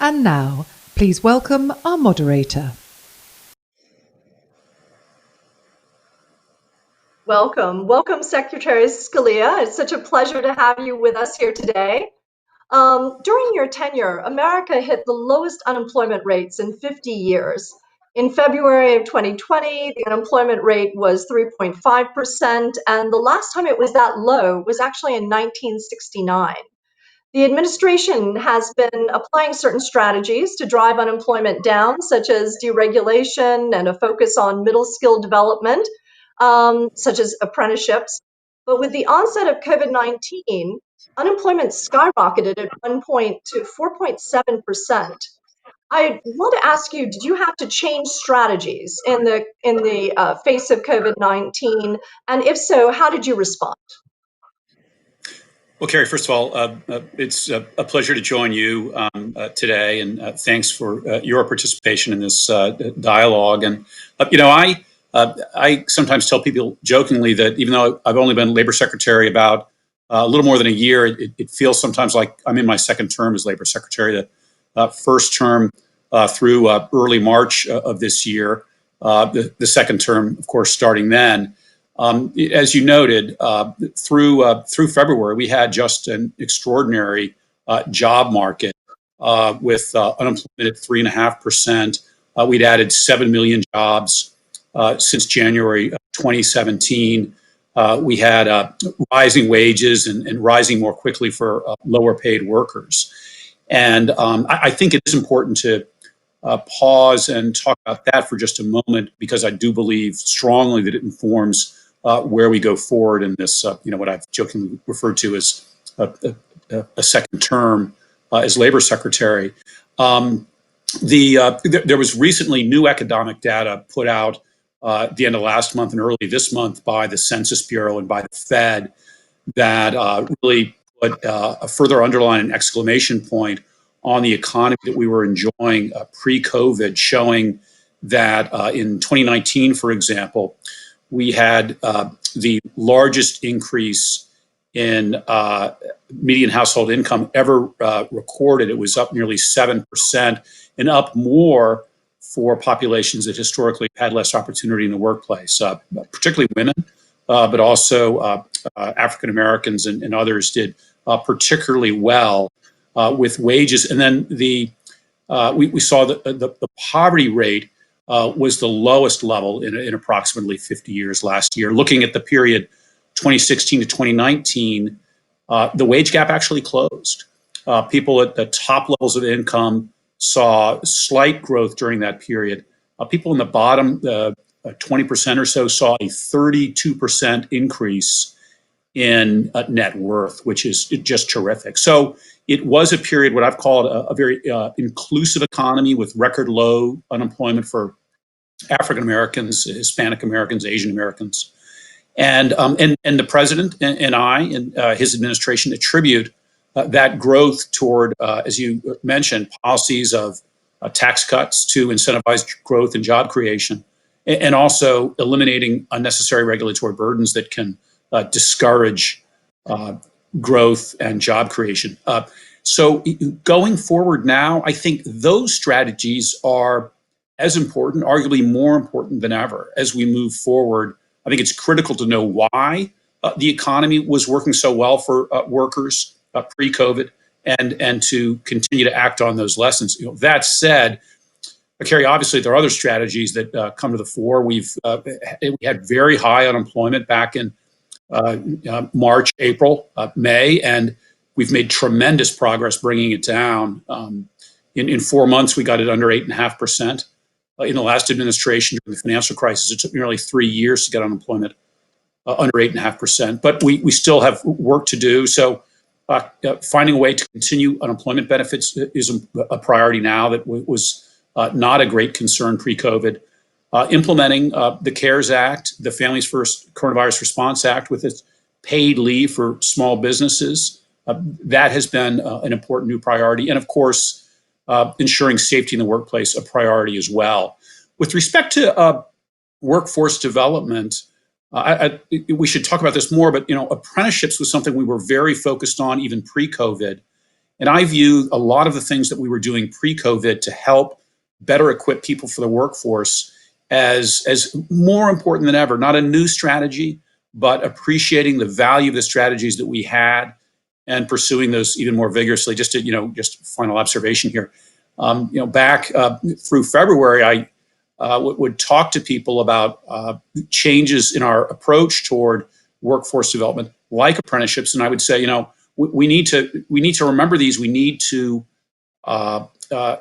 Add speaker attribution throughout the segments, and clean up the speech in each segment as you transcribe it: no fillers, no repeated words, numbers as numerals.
Speaker 1: And now, please welcome our moderator.
Speaker 2: Welcome, Secretary Scalia. It's such a pleasure to have you with us here today. During your tenure, America hit the lowest unemployment rates in 50 years. In February of 2020, the unemployment rate was 3.5%, and the last time it was that low was actually in 1969. The administration has been applying certain strategies to drive unemployment down, such as deregulation and a focus on middle skill development, such as apprenticeships. But with the onset of COVID-19, unemployment skyrocketed at one point to 4.7%. I want to ask you, did you have to change strategies in the face of COVID-19? And if so, how did you respond?
Speaker 3: Well, Carrie, first of all, it's a pleasure to join you today, and thanks for your participation in this dialogue. And I sometimes tell people jokingly that even though I've only been Labor Secretary about a little more than a year, it feels sometimes like I'm in my second term as Labor Secretary. The first term through early March of this year, the second term, of course, starting then. As you noted, through February, we had just an extraordinary job market with unemployment at 3.5%. We'd added 7 million jobs since January 2017. We had rising wages and rising more quickly for lower paid workers. And I think it is important to pause and talk about that for just a moment, because I do believe strongly that it informs where we go forward in this, what I've jokingly referred to as a second term as Labor Secretary. There was recently new economic data put out at the end of last month and early this month by the Census Bureau and by the Fed that really put a further underline and exclamation point on the economy that we were enjoying pre-COVID, showing that in 2019, for example, we had the largest increase in median household income ever recorded. It was up nearly 7% and up more for populations that historically had less opportunity in the workplace, particularly women, but also African Americans and others did particularly well with wages. And then we saw the poverty rate was the lowest level in approximately 50 years last year. Looking at the period 2016 to 2019, the wage gap actually closed. People at the top levels of income saw slight growth during that period. People in the bottom 20% or so saw a 32% increase in net worth, which is just terrific. So it was a period, what I've called a very inclusive economy with record low unemployment for African Americans, Hispanic Americans, Asian Americans. And the president and I and his administration attribute that growth toward, as you mentioned, policies of tax cuts to incentivize growth and job creation, and also eliminating unnecessary regulatory burdens that can discourage growth and job creation. So going forward now, I think those strategies are as important, arguably more important than ever as we move forward. I think it's critical to know why the economy was working so well for workers pre-COVID, and to continue to act on those lessons. That said, Carrie, obviously there are other strategies that come to the fore. We had very high unemployment back in March, April, May, and we've made tremendous progress bringing it down. In 4 months, we got it under 8.5%. In the last administration, during the financial crisis, it took nearly 3 years to get unemployment under 8.5%. But we still have work to do. So finding a way to continue unemployment benefits is a priority now that was not a great concern pre-COVID. Implementing the CARES Act, the Families First Coronavirus Response Act with its paid leave for small businesses, that has been an important new priority. And of course, ensuring safety in the workplace, a priority as well. With respect to workforce development, we should talk about this more, but apprenticeships was something we were very focused on even pre-COVID. And I view a lot of the things that we were doing pre-COVID to help better equip people for the workforce as more important than ever. Not a new strategy, but appreciating the value of the strategies that we had and pursuing those even more vigorously. Just to, just final observation here. Back through February, I would talk to people about changes in our approach toward workforce development, like apprenticeships, and I would say, we need to remember these. We need to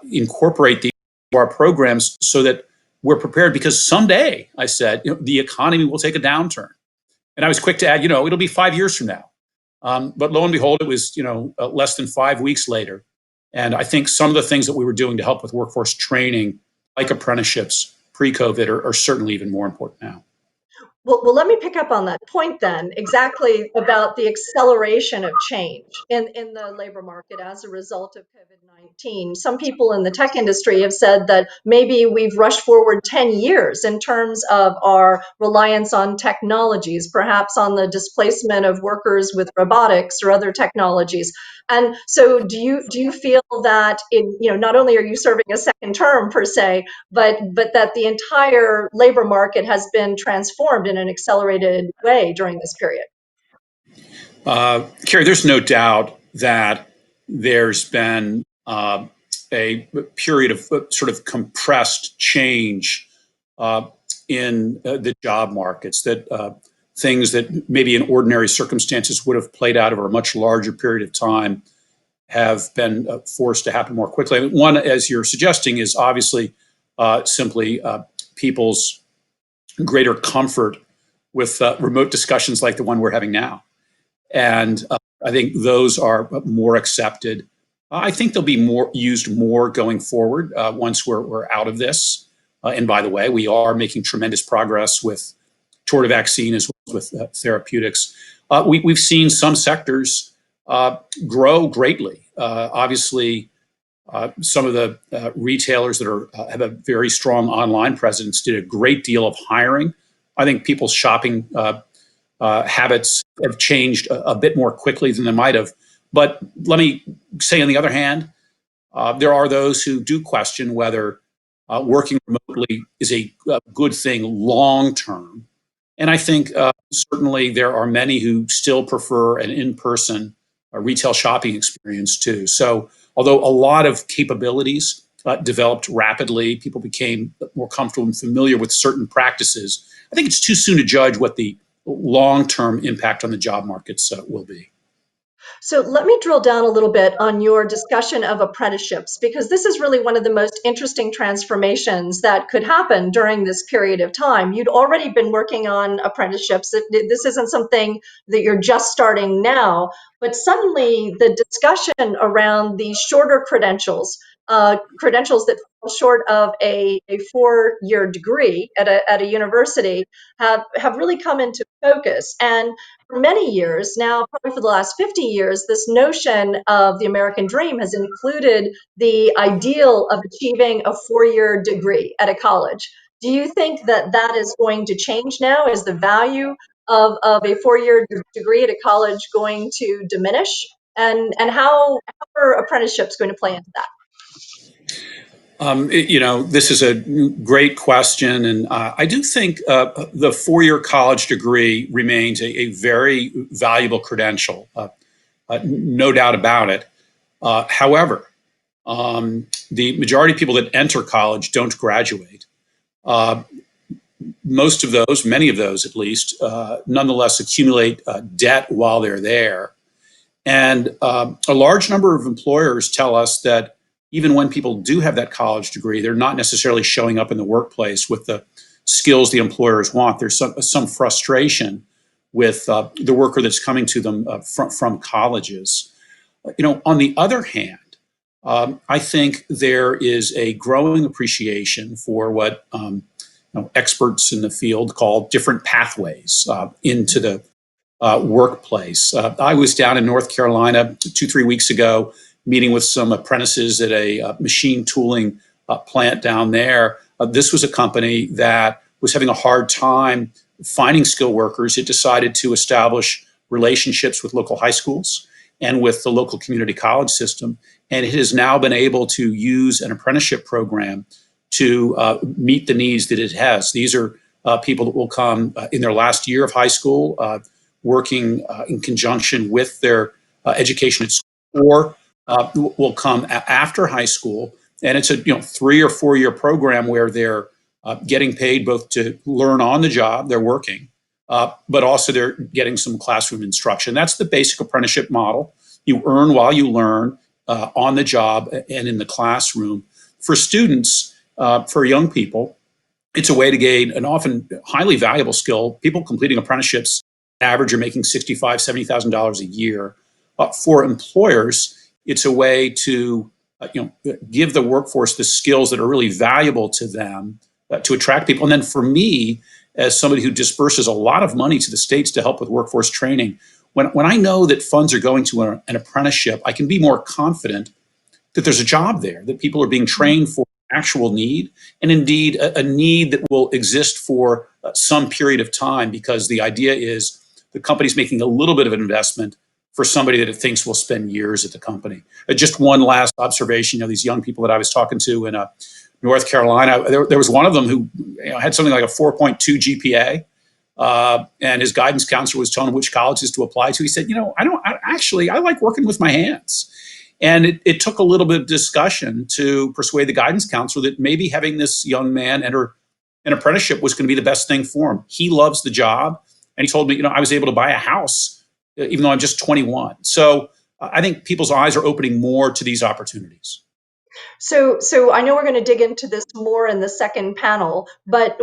Speaker 3: incorporate these into our programs so that we're prepared, because someday, I said, the economy will take a downturn. And I was quick to add, it'll be 5 years from now. But lo and behold, it was, less than 5 weeks later. And I think some of the things that we were doing to help with workforce training, like apprenticeships pre-COVID, are certainly even more important now.
Speaker 2: Well, let me pick up on that point then, exactly about the acceleration of change in the labor market as a result of COVID-19. Some people in the tech industry have said that maybe we've rushed forward 10 years in terms of our reliance on technologies, perhaps on the displacement of workers with robotics or other technologies. And so do you feel that not only are you serving a second term per se, but that the entire labor market has been transformed in an accelerated way during this period?
Speaker 3: Carrie, there's no doubt that there's been a period of sort of compressed change in the job markets, that things that maybe in ordinary circumstances would have played out over a much larger period of time have been forced to happen more quickly. One, as you're suggesting, is obviously simply people's greater comfort with remote discussions like the one we're having now. And I think those are more accepted. I think they'll be used more going forward once we're out of this. And by the way, we are making tremendous progress toward a vaccine as well as with therapeutics. We've seen some sectors grow greatly. Obviously, some of the retailers that have a very strong online presence did a great deal of hiring. I think people's shopping habits have changed a bit more quickly than they might have. But let me say, on the other hand, there are those who do question whether working remotely is a good thing long term. And I think certainly there are many who still prefer an in-person retail shopping experience too. So although a lot of capabilities developed rapidly, people became more comfortable and familiar with certain practices, I think it's too soon to judge what the long-term impact on the job markets will be.
Speaker 2: So let me drill down a little bit on your discussion of apprenticeships, because this is really one of the most interesting transformations that could happen during this period of time. You'd already been working on apprenticeships. This isn't something that you're just starting now, but suddenly the discussion around these shorter credentials that fall short of a 4-year degree at a university have really come into focus. And for many years now, probably for the last 50 years, this notion of the American dream has included the ideal of achieving a 4-year degree at a college. Do you think that that is going to change now? Is the value of a 4-year degree at a college going to diminish? And how are apprenticeships going to play into that?
Speaker 3: This is a great question, and I do think the 4-year college degree remains a very valuable credential, no doubt about it. However, the majority of people that enter college don't graduate. Most of those, many of those at least, nonetheless accumulate debt while they're there. And a large number of employers tell us that even when people do have that college degree, they're not necessarily showing up in the workplace with the skills the employers want. There's some frustration with the worker that's coming to them from colleges. On the other hand, I think there is a growing appreciation for what experts in the field call different pathways into the workplace. I was down in North Carolina 2-3 weeks ago, meeting with some apprentices at a machine tooling plant down there. This was a company that was having a hard time finding skilled workers. It decided to establish relationships with local high schools and with the local community college system. And it has now been able to use an apprenticeship program to meet the needs that it has. These are people that will come in their last year of high school, working in conjunction with their education at school, or will come after high school. And it's a 3 or 4 year program where they're getting paid both to learn on the job, they're working, but also they're getting some classroom instruction. That's the basic apprenticeship model. You earn while you learn on the job and in the classroom. For students, for young people, it's a way to gain an often highly valuable skill. People completing apprenticeships average are making $65,000, $70,000 a year. For employers, it's a way to give the workforce the skills that are really valuable to them to attract people. And then for me, as somebody who disperses a lot of money to the states to help with workforce training, when I know that funds are going to an apprenticeship, I can be more confident that there's a job there, that people are being trained for actual need, and indeed a need that will exist for some period of time, because the idea is the company's making a little bit of an investment for somebody that it thinks will spend years at the company. Just one last observation, these young people that I was talking to in North Carolina, there was one of them who had something like a 4.2 GPA, and his guidance counselor was telling him which colleges to apply to. He said, I like working with my hands. And it took a little bit of discussion to persuade the guidance counselor that maybe having this young man enter an apprenticeship was going to be the best thing for him. He loves the job. And he told me, I was able to buy a house, even though I'm just 21. So I think people's eyes are opening more to these opportunities.
Speaker 2: So I know we're going to dig into this more in the second panel, but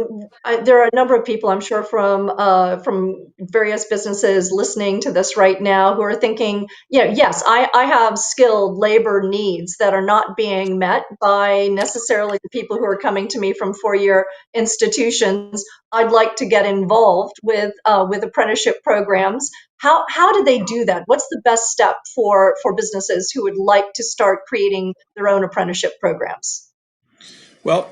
Speaker 2: there are a number of people, I'm sure, from various businesses listening to this right now who are thinking, yes, I have skilled labor needs that are not being met by necessarily the people who are coming to me from four-year institutions. I'd like to get involved with apprenticeship programs. How do they do that? What's the best step for businesses who would like to start creating their own apprenticeship programs?
Speaker 3: Well,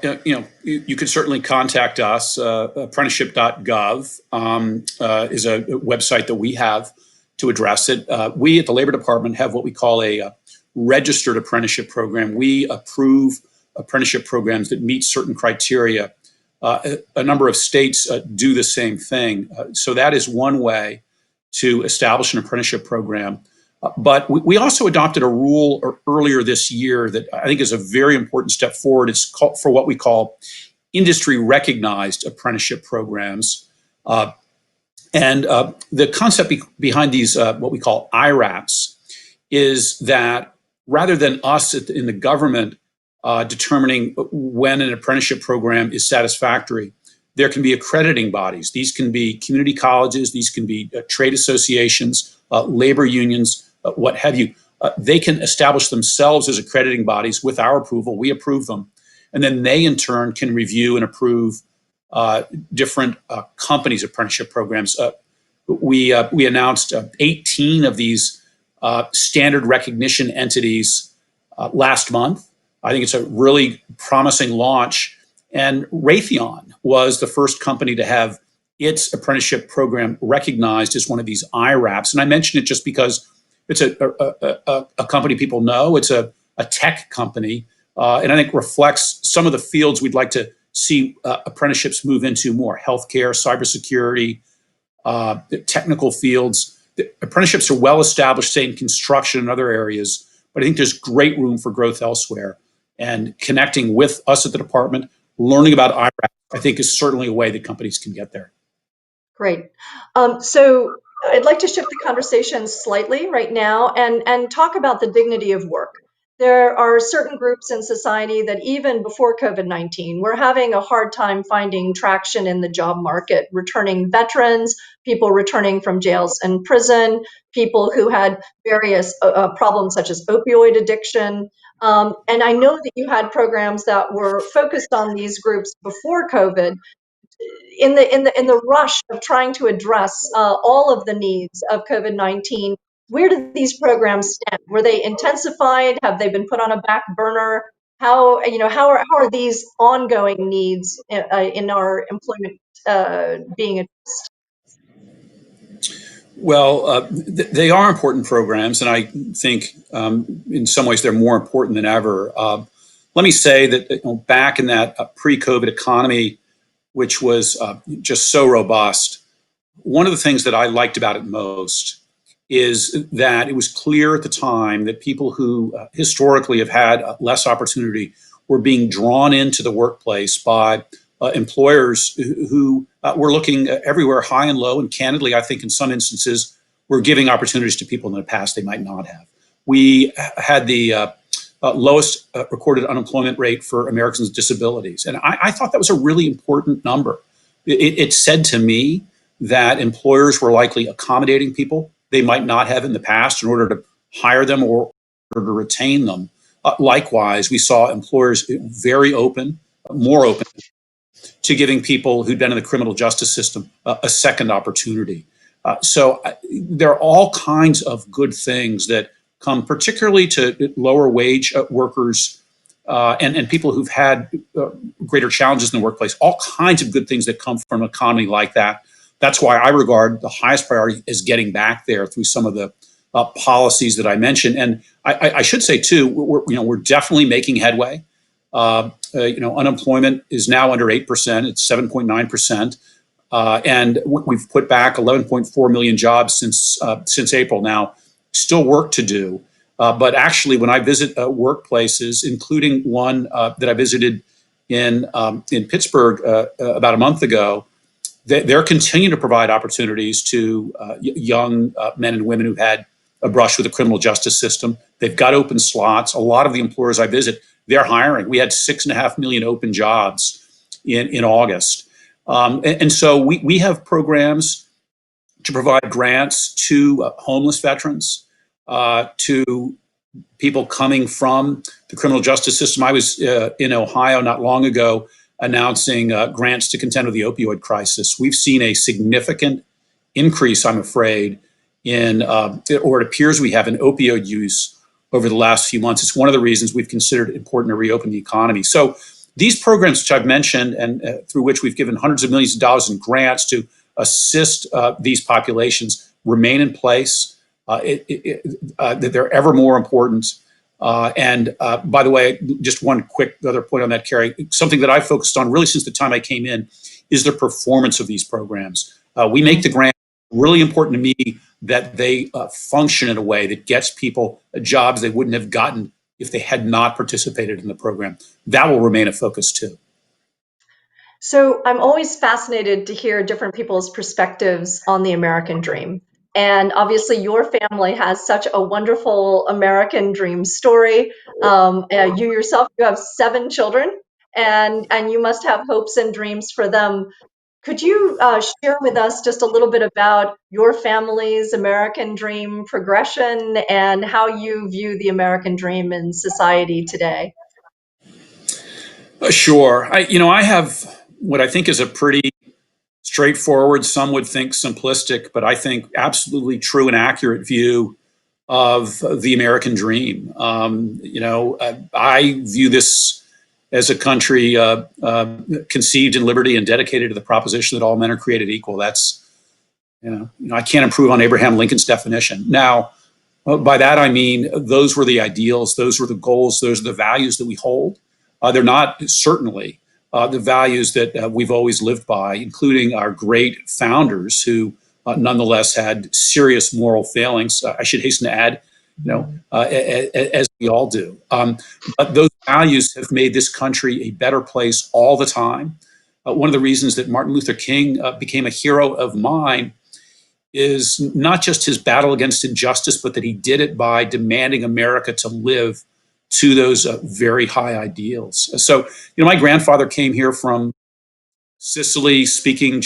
Speaker 3: you could certainly contact us. Apprenticeship.gov is a website that we have to address it. We at the Labor Department have what we call a registered apprenticeship program. We approve apprenticeship programs that meet certain criteria. A number of states do the same thing. So that is one way to establish an apprenticeship program. But we also adopted a rule earlier this year that I think is a very important step forward. It's called for what we call industry recognized apprenticeship programs. And the concept behind these, what we call IRAPs, is that rather than us in the government determining when an apprenticeship program is satisfactory, there can be accrediting bodies. These can be community colleges, these can be trade associations, labor unions, what have you. They can establish themselves as accrediting bodies with our approval. We approve them. And then they, in turn, can review and approve different companies' apprenticeship programs. We announced 18 of these standard recognition entities last month. I think it's a really promising launch. And Raytheon was the first company to have its apprenticeship program recognized as one of these IRAPs. And I mention it just because it's a company people know. It's a tech company, and I think reflects some of the fields we'd like to see apprenticeships move into more: healthcare, cybersecurity, technical fields. The apprenticeships are well established, say, in construction and other areas, but I think there's great room for growth elsewhere. And connecting with us at the department, learning about IRAP, I think, is certainly a way that companies can get there.
Speaker 2: Great. So I'd like to shift the conversation slightly right now and talk about the dignity of work. There are certain groups in society that even before COVID-19 were having a hard time finding traction in the job market: returning veterans, people returning from jails and prison, people who had various problems such as opioid addiction. And I know that you had programs that were focused on these groups before COVID. In the rush of trying to address all of the needs of COVID-19, where do these programs stand? Were they intensified? Have they been put on a back burner? How are these ongoing needs in our employment being addressed?
Speaker 3: Well, they are important programs, and I think in some ways they're more important than ever. Let me say that back in that pre-COVID economy, which was just so robust, one of the things that I liked about it most is that it was clear at the time that people who historically have had less opportunity were being drawn into the workplace by employers who were looking everywhere, high and low, and candidly, I think in some instances, were giving opportunities to people in the past they might not have. We had the lowest recorded unemployment rate for Americans with disabilities, and I thought that was a really important number. It said to me that employers were likely accommodating people they might not have in the past in order to hire them or to retain them. Likewise, we saw employers very open, more open to giving people who'd been in the criminal justice system a second opportunity. So there are all kinds of good things that come particularly to lower wage workers and people who've had greater challenges in the workplace, all kinds of good things that come from an economy like that. That's why I regard the highest priority as getting back there through some of the policies that I mentioned. And I should say too, we're definitely making headway. Unemployment is now under 8%. It's 7.9%. And we've put back 11.4 million jobs since April. Now, still work to do. But actually, when I visit workplaces, including one that I visited in Pittsburgh about a month ago, they're continuing to provide opportunities to young men and women who've had a brush with the criminal justice system. They've got open slots. A lot of the employers I visit, they're hiring. We had 6.5 million open jobs in August. And so we have programs to provide grants to homeless veterans, to people coming from the criminal justice system. I was in Ohio not long ago announcing grants to contend with the opioid crisis. We've seen a significant increase, I'm afraid, or it appears we have, an opioid use over the last few months. It's one of the reasons we've considered it important to reopen the economy. So these programs, which I've mentioned, and through which we've given hundreds of millions of dollars in grants to assist these populations, remain in place. That they're ever more important. And by the way, just one quick other point on that, Carrie, something that I've focused on really since the time I came in is the performance of these programs. We make the grant really important to me that they function in a way that gets people jobs they wouldn't have gotten if they had not participated in the program. That will remain a focus too.
Speaker 2: So I'm always fascinated to hear different people's perspectives on the American dream. And obviously, your family has such a wonderful American dream story. You yourself, you have 7 children, and you must have hopes and dreams for them. Could you share with us just a little bit about your family's American dream progression and how you view the American dream in society today?
Speaker 3: Sure. I have what I think is a pretty straightforward, some would think simplistic, but I think absolutely true and accurate view of the American dream. I view this as a country conceived in liberty and dedicated to the proposition that all men are created equal. That's, I can't improve on Abraham Lincoln's definition. Now, by that I mean those were the ideals, those were the goals, those are the values that we hold. They're not certainly the values that we've always lived by, including our great founders who nonetheless had serious moral failings. I should hasten to add, as we all do. But those values have made this country a better place all the time. One of the reasons that Martin Luther King became a hero of mine is not just his battle against injustice, but that he did it by demanding America to live to those very high ideals. So, my grandfather came here from Sicily, speaking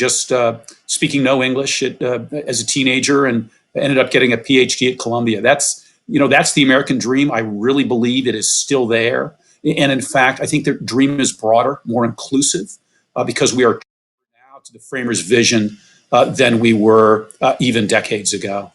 Speaker 3: no English as a teenager, and ended up getting a PhD at Columbia. That's the American dream. I really believe it is still there, and in fact, I think the dream is broader, more inclusive, because we are now to the framers' vision than we were even decades ago.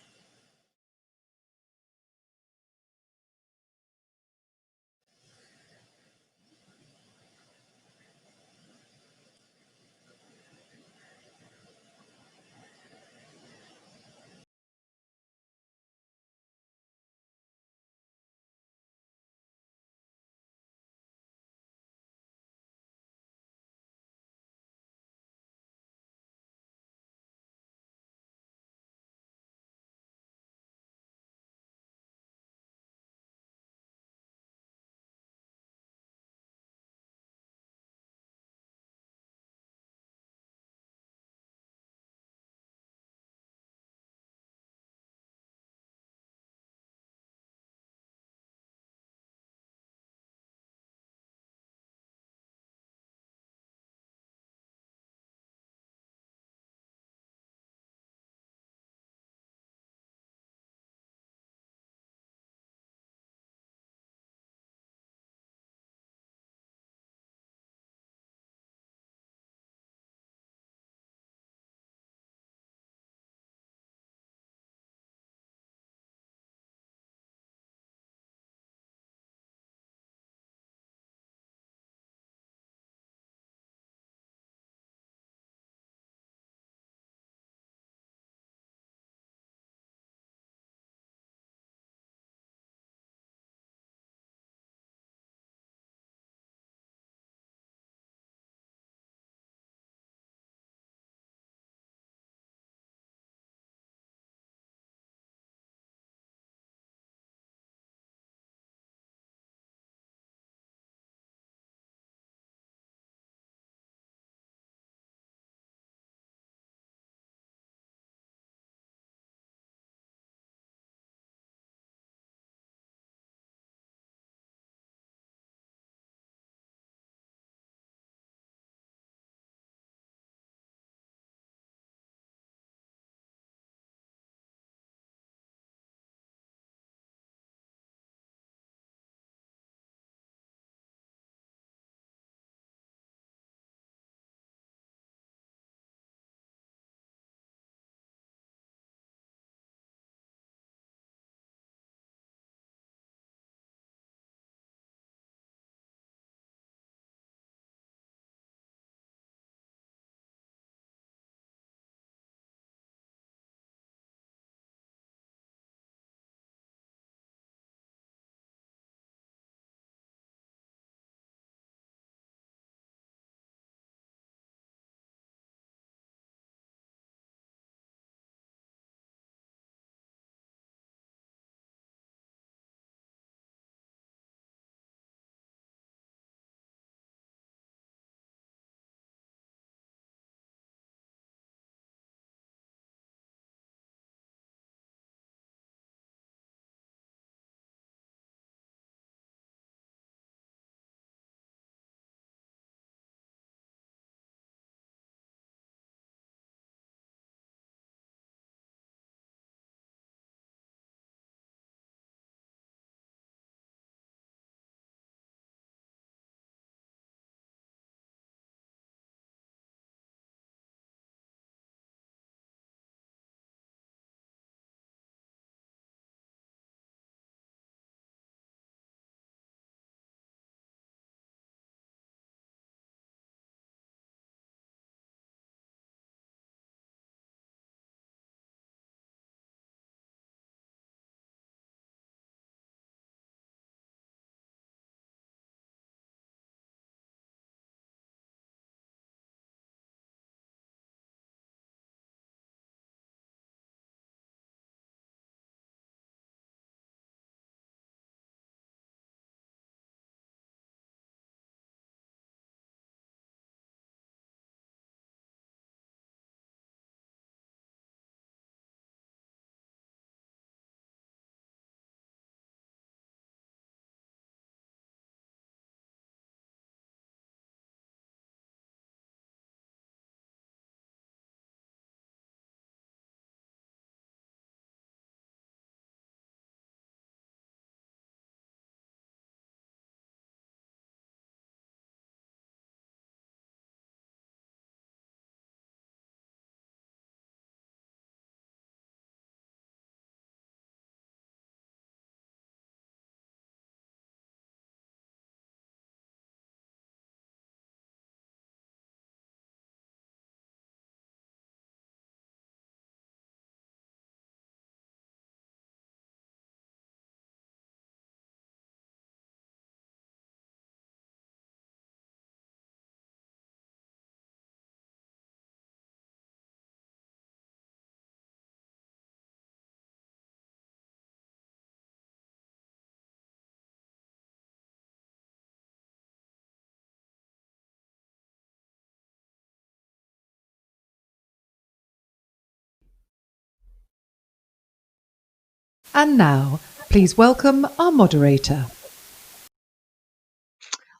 Speaker 1: And now, please welcome our moderator.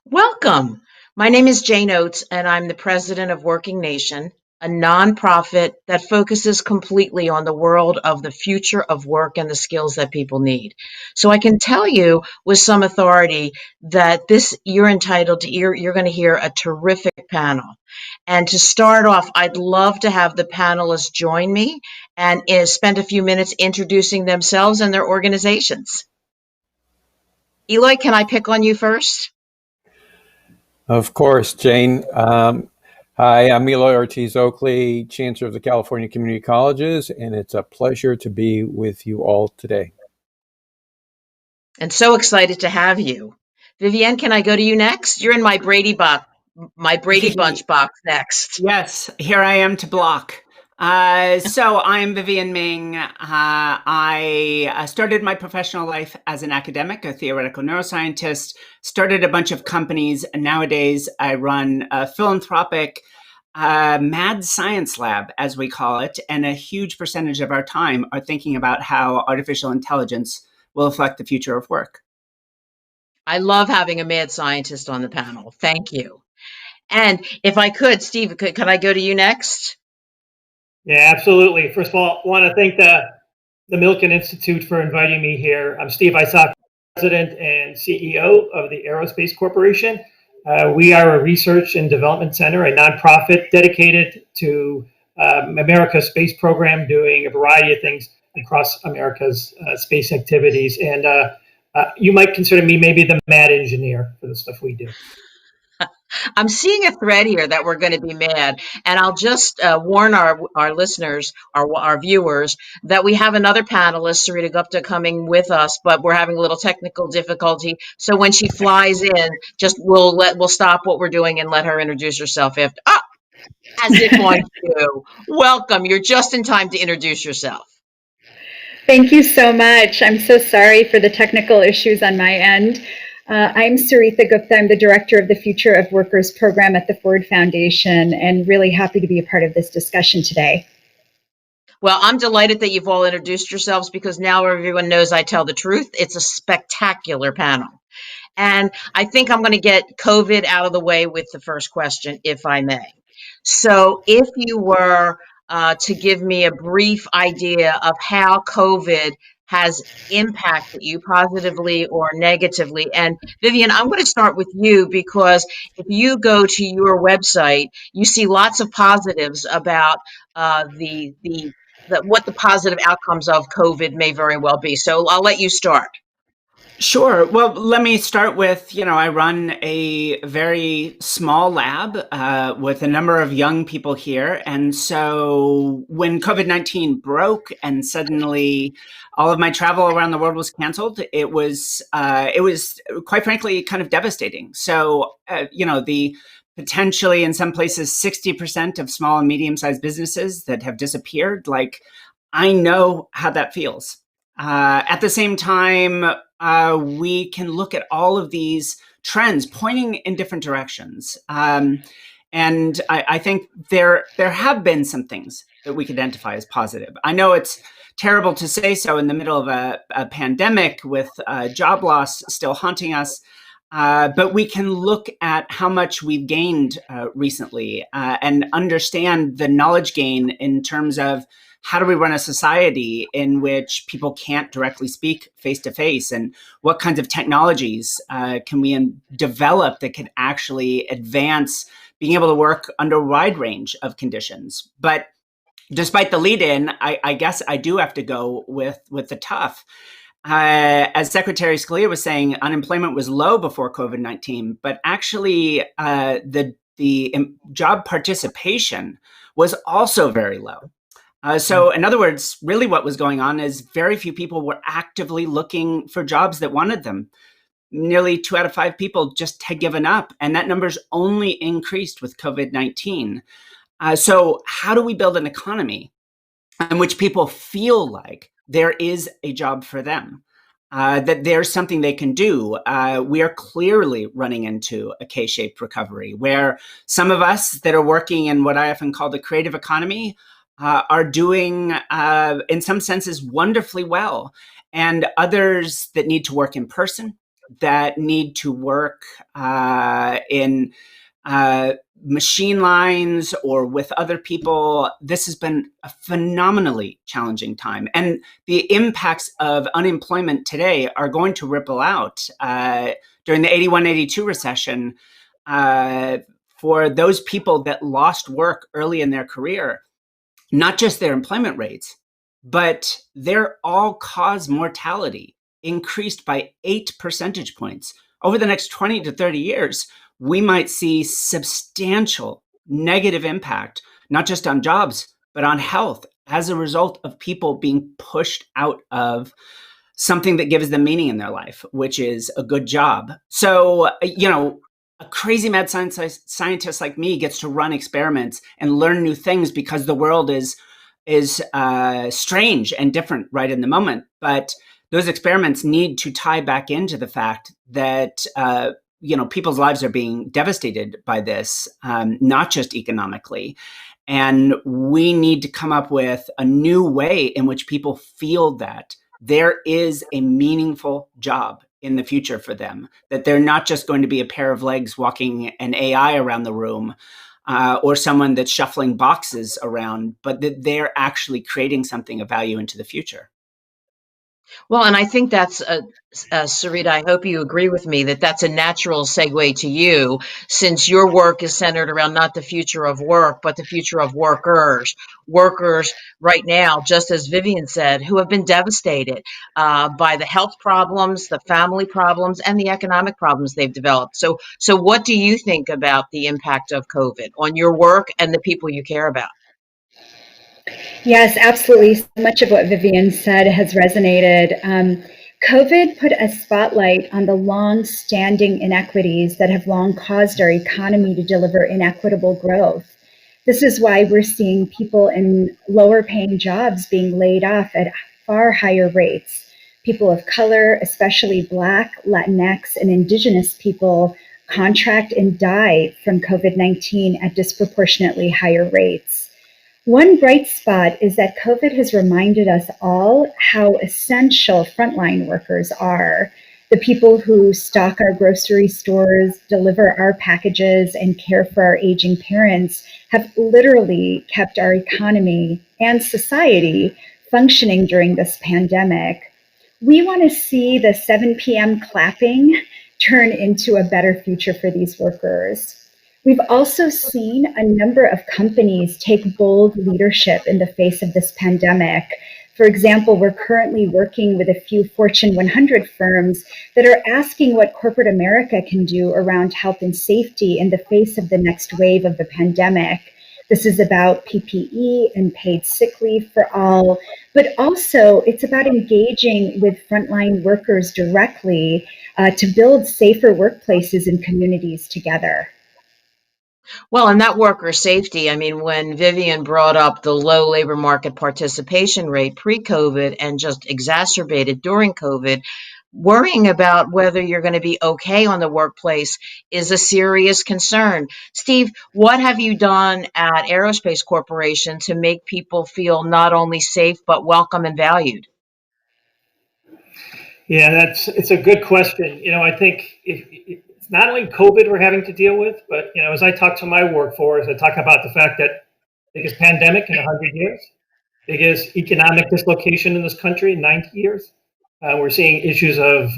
Speaker 4: Welcome. My name is Jane Oates, and I'm the president of Working Nation, a nonprofit that focuses completely on the world of the future of work and the skills that people need. So I can tell you with some authority that you're entitled to, you're going to hear a terrific panel. And to start off, I'd love to have the panelists join me and spend a few minutes introducing themselves and their organizations. Eloy, can I pick on you first?
Speaker 5: Of course, Jane. Hi, I'm Eloy Ortiz Oakley, Chancellor of the California Community Colleges, and it's a pleasure to be with you all today.
Speaker 4: And so excited to have you. Vivienne, can I go to you next? You're in my Brady Bunch box next.
Speaker 6: Yes, here I am to block. So I'm Vivienne Ming. I started my professional life as an academic, a theoretical neuroscientist, started a bunch of companies, and nowadays I run a philanthropic mad science lab, as we call it, and a huge percentage of our time are thinking about how artificial intelligence will affect the future of work.
Speaker 4: I love having a mad scientist on the panel. Thank you. And if I could, Steve, could I go to you next?
Speaker 7: Yeah, absolutely. First of all, I want to thank the Milken Institute for inviting me here. I'm Steve Isaac, President and CEO of the Aerospace Corporation. We are a research and development center, a nonprofit dedicated to America's space program, doing a variety of things across America's space activities. And you might consider me maybe the mad engineer for the stuff we do.
Speaker 4: I'm seeing a thread here that we're going to be mad, and I'll just warn our listeners, our viewers, that we have another panelist, Saritagupta, coming with us, but we're having a little technical difficulty. So when she flies in, we'll stop what we're doing and let her introduce herself after. As if on cue. Welcome. You're just in time to introduce yourself.
Speaker 8: Thank you so much. I'm so sorry for the technical issues on my end. I'm Saritagupta. I'm the director of the Future of Workers program at the Ford Foundation, and really happy to be a part of this discussion today.
Speaker 4: Well, I'm delighted that you've all introduced yourselves, because now everyone knows I tell the truth. It's a spectacular panel. And I think I'm going to get COVID out of the way with the first question, if I may. So if you were to give me a brief idea of how COVID has impacted you positively or negatively. And Vivienne, I'm going to start with you, because if you go to your website, you see lots of positives about what the positive outcomes of COVID may very well be. So I'll let you start.
Speaker 6: Sure. Well, let me start with, I run a very small lab with a number of young people here. And so when COVID-19 broke and suddenly all of my travel around the world was canceled, it was quite frankly kind of devastating. So, the potentially in some places 60% of small and medium-sized businesses that have disappeared, I know how that feels. At the same time, we can look at all of these trends pointing in different directions. And I think there have been some things that we could identify as positive. I know it's terrible to say so in the middle of a pandemic with job loss still haunting us, but we can look at how much we've gained recently and understand the knowledge gain in terms of how do we run a society in which people can't directly speak face to face, and what kinds of technologies can we develop that can actually advance being able to work under a wide range of conditions. But despite the lead in, I guess I do have to go with the tough. As Secretary Scalia was saying, unemployment was low before COVID-19, but actually the job participation was also very low. So in other words, really what was going on is very few people were actively looking for jobs that wanted them. Nearly 2 out of 5 people just had given up, and that number's only increased with COVID-19. So how do we build an economy in which people feel like there is a job for them, that there's something they can do? We are clearly running into a K-shaped recovery, where some of us that are working in what I often call the creative economy are doing, in some senses, wonderfully well. and others that need to work in person, that need to work in machine lines or with other people. This has been a phenomenally challenging time. And the impacts of unemployment today are going to ripple out during the 81-82 recession. For those people that lost work early in their career, not just their employment rates, but their all-cause mortality increased by 8 percentage points. Over the next 20 to 30 years, we might see substantial negative impact, not just on jobs, but on health as a result of people being pushed out of something that gives them meaning in their life, which is a good job. So, a crazy mad scientist like me gets to run experiments and learn new things because the world is strange and different right in the moment. But those experiments need to tie back into the fact that people's lives are being devastated by this, not just economically. And we need to come up with a new way in which people feel that there is a meaningful job in the future for them, that they're not just going to be a pair of legs walking an AI around the room, or someone that's shuffling boxes around, but that they're actually creating something of value into the future.
Speaker 4: Well, and I think that's, Sarita, I hope you agree with me that that's a natural segue to you, since your work is centered around not the future of work, but the future of workers. Workers right now, just as Vivian said, who have been devastated by the health problems, the family problems, and the economic problems they've developed. So what do you think about the impact of COVID on your work and the people you care about?
Speaker 8: Yes, absolutely. So much of what Vivian said has resonated. COVID put a spotlight on the long-standing inequities that have long caused our economy to deliver inequitable growth. This is why we're seeing people in lower-paying jobs being laid off at far higher rates. People of color, especially Black, Latinx, and Indigenous people, contract and die from COVID-19 at disproportionately higher rates. One bright spot is that COVID has reminded us all how essential frontline workers are. The people who stock our grocery stores, deliver our packages, and care for our aging parents have literally kept our economy and society functioning during this pandemic. We want to see the 7 p.m. clapping turn into a better future for these workers. We've also seen a number of companies take bold leadership in the face of this pandemic. For example, we're currently working with a few Fortune 100 firms that are asking what corporate America can do around health and safety in the face of the next wave of the pandemic. This is about PPE and paid sick leave for all, but also it's about engaging with frontline workers directly to build safer workplaces and communities together.
Speaker 4: Well, and that worker safety, I mean, when Vivian brought up the low labor market participation rate pre-COVID and just exacerbated during COVID, worrying about whether you're going to be okay on the workplace is a serious concern. Steve, what have you done at Aerospace Corporation to make people feel not only safe, but welcome and valued?
Speaker 7: Yeah, it's a good question. I think it's not only COVID we're having to deal with, but as I talk to my workforce, I talk about the fact that biggest pandemic in 100 years, biggest economic dislocation in this country in 90 years. We're seeing issues of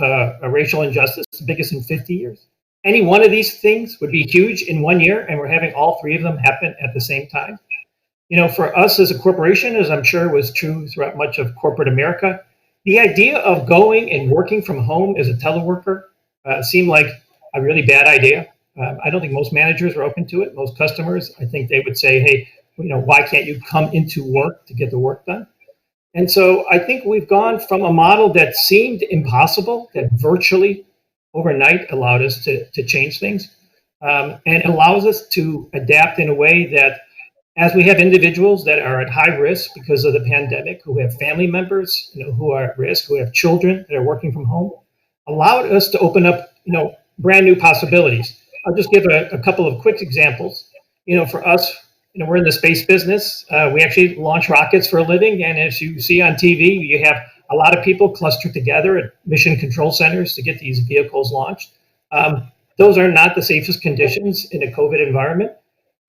Speaker 7: racial injustice, the biggest in 50 years. Any one of these things would be huge in 1 year, and we're having all three of them happen at the same time. For us as a corporation, as I'm sure was true throughout much of corporate America, the idea of going and working from home as a teleworker seemed like a really bad idea. I don't think most managers are open to it. Most customers, I think they would say, hey, why can't you come into work to get the work done? And so I think we've gone from a model that seemed impossible, that virtually overnight allowed us to change things, and allows us to adapt in a way that, as we have individuals that are at high risk because of the pandemic, who have family members, who are at risk, who have children that are working from home, allowed us to open up, brand new possibilities. I'll just give a couple of quick examples. For us, we're in the space business. We actually launch rockets for a living, and as you see on TV, you have a lot of people clustered together at mission control centers to get these vehicles launched. Those are not the safest conditions in a COVID environment.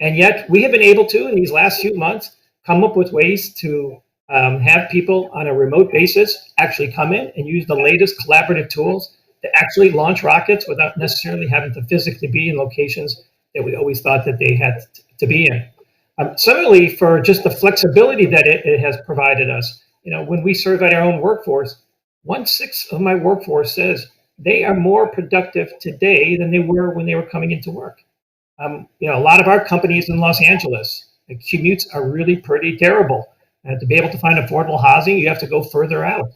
Speaker 7: And yet we have been able to, in these last few months, come up with ways to have people on a remote basis actually come in and use the latest collaborative tools to actually launch rockets without necessarily having to physically be in locations that we always thought that they had to be in. Similarly, for just the flexibility that it has provided us, when we surveyed our own workforce, 1/6 of my workforce says they are more productive today than they were when they were coming into work. A lot of our companies in Los Angeles, the commutes are really pretty terrible. To be able to find affordable housing, you have to go further out.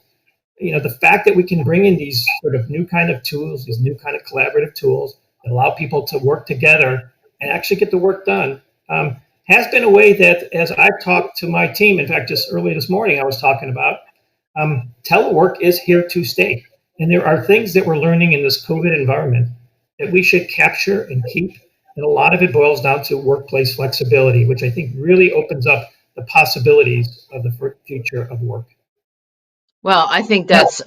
Speaker 7: The fact that we can bring in these sort of new kind of tools, these new kind of collaborative tools that allow people to work together and actually get the work done, has been a way that, as I've talked to my team, in fact, just early this morning, I was talking about, telework is here to stay. And there are things that we're learning in this COVID environment that we should capture and keep. And a lot of it boils down to workplace flexibility, which I think really opens up the possibilities of the future of work.
Speaker 4: Well, I think that's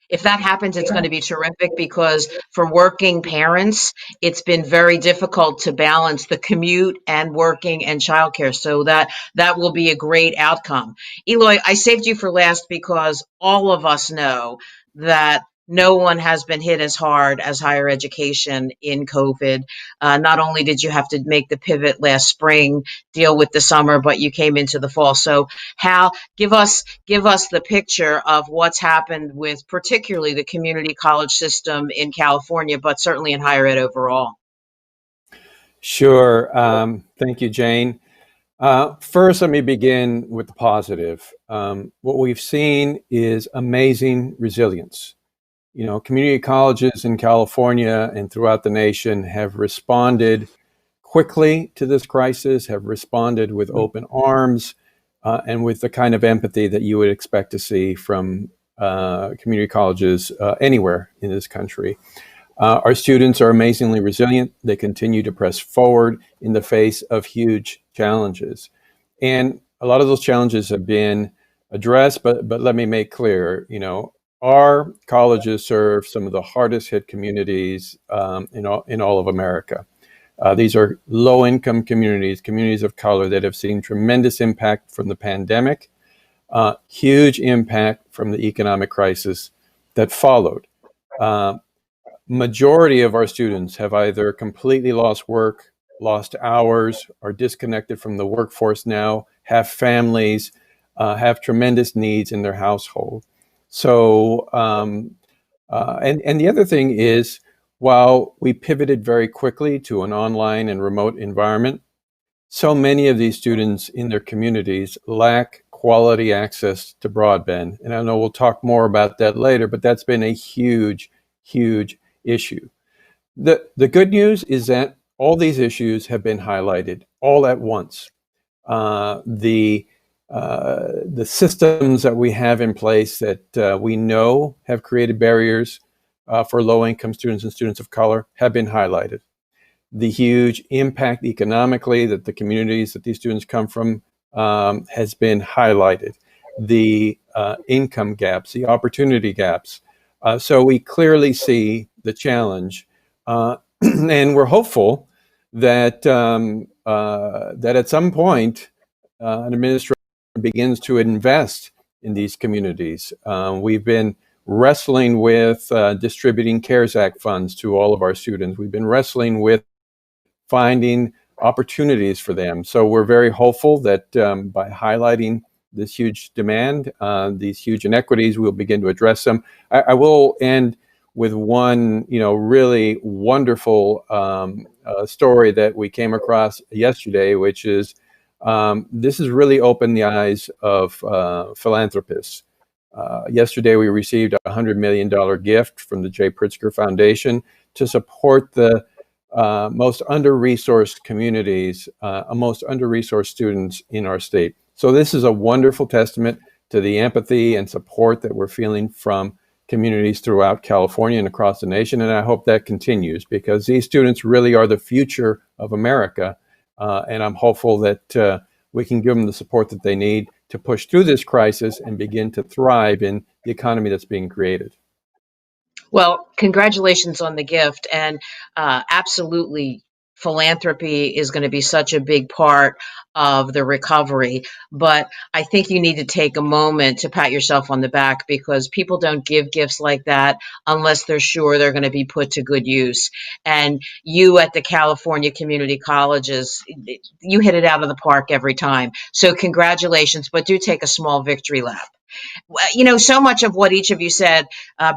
Speaker 4: if that happens, it's going to be terrific because for working parents, it's been very difficult to balance the commute and working and childcare. So that will be a great outcome. Eloy, I saved you for last because all of us know that no one has been hit as hard as higher education in COVID. Not only did you have to make the pivot last spring, deal with the summer, but you came into the fall. So Hal, give us the picture of what's happened with particularly the community college system in California, but certainly in higher ed overall.
Speaker 5: Sure. Thank you, Jane. First, let me begin with the positive. What we've seen is amazing resilience. Community colleges in California and throughout the nation have responded quickly to this crisis, have responded with open arms, and with the kind of empathy that you would expect to see from community colleges anywhere in this country. Our students are amazingly resilient. They continue to press forward in the face of huge challenges. And a lot of those challenges have been addressed, but let me make clear, our colleges serve some of the hardest hit communities in all of America. These are low-income communities of color that have seen tremendous impact from the pandemic, huge impact from the economic crisis that followed. Majority of our students have either completely lost work, lost hours, are disconnected from the workforce now, have families, have tremendous needs in their household. So, and the other thing is, while we pivoted very quickly to an online and remote environment, so many of these students in their communities lack quality access to broadband. And I know we'll talk more about that later, but that's been a huge, huge issue. The good news is that all these issues have been highlighted all at once. The systems that we have in place that we know have created barriers for low-income students and students of color have been highlighted. The huge impact economically that the communities that these students come from has been highlighted. The income gaps, the opportunity gaps. So we clearly see the challenge, and we're hopeful that that at some point an administration begins to invest in these communities. We've been wrestling with distributing CARES Act funds to all of our students. We've been wrestling with finding opportunities for them. So we're very hopeful that by highlighting this huge demand, these huge inequities, we'll begin to address them. I will end with one, really wonderful story that we came across yesterday, which is this has really opened the eyes of philanthropists. Yesterday, we received a $100 million gift from the J. Pritzker Foundation to support the most under-resourced communities, most under-resourced students in our state. So this is a wonderful testament to the empathy and support that we're feeling from communities throughout California and across the nation. And I hope that continues because these students really are the future of America. And I'm hopeful that we can give them the support that they need to push through this crisis and begin to thrive in the economy that's being created.
Speaker 4: Well, congratulations on the gift. And absolutely, philanthropy is going to be such a big part of the recovery. But I think you need to take a moment to pat yourself on the back, because people don't give gifts like that unless they're sure they're going to be put to good use. And you at the California community colleges, you hit it out of the park every time. So congratulations, but do take a small victory lap. So much of what each of you said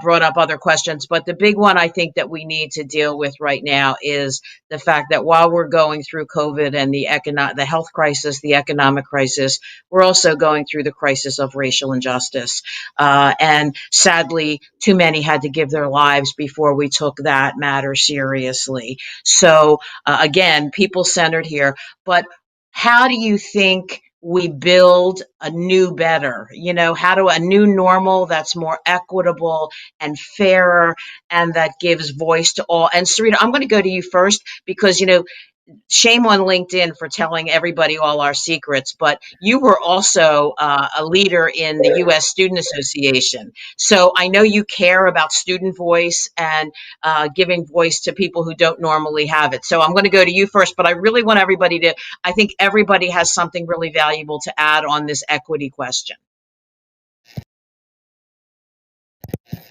Speaker 4: brought up other questions, but the big one I think that we need to deal with right now is the fact that while we're going through COVID and the health crisis, the economic crisis, we're also going through the crisis of racial injustice. And sadly, too many had to give their lives before we took that matter seriously. So again, people-centered here, but how do you think we build a new better, a new normal that's more equitable and fairer and that gives voice to all? And Sarita, I'm going to go to you first because, shame on LinkedIn for telling everybody all our secrets, but you were also a leader in the U.S. Student Association. So I know you care about student voice and giving voice to people who don't normally have it. So I'm going to go to you first, but I really want I think everybody has something really valuable to add on this equity question.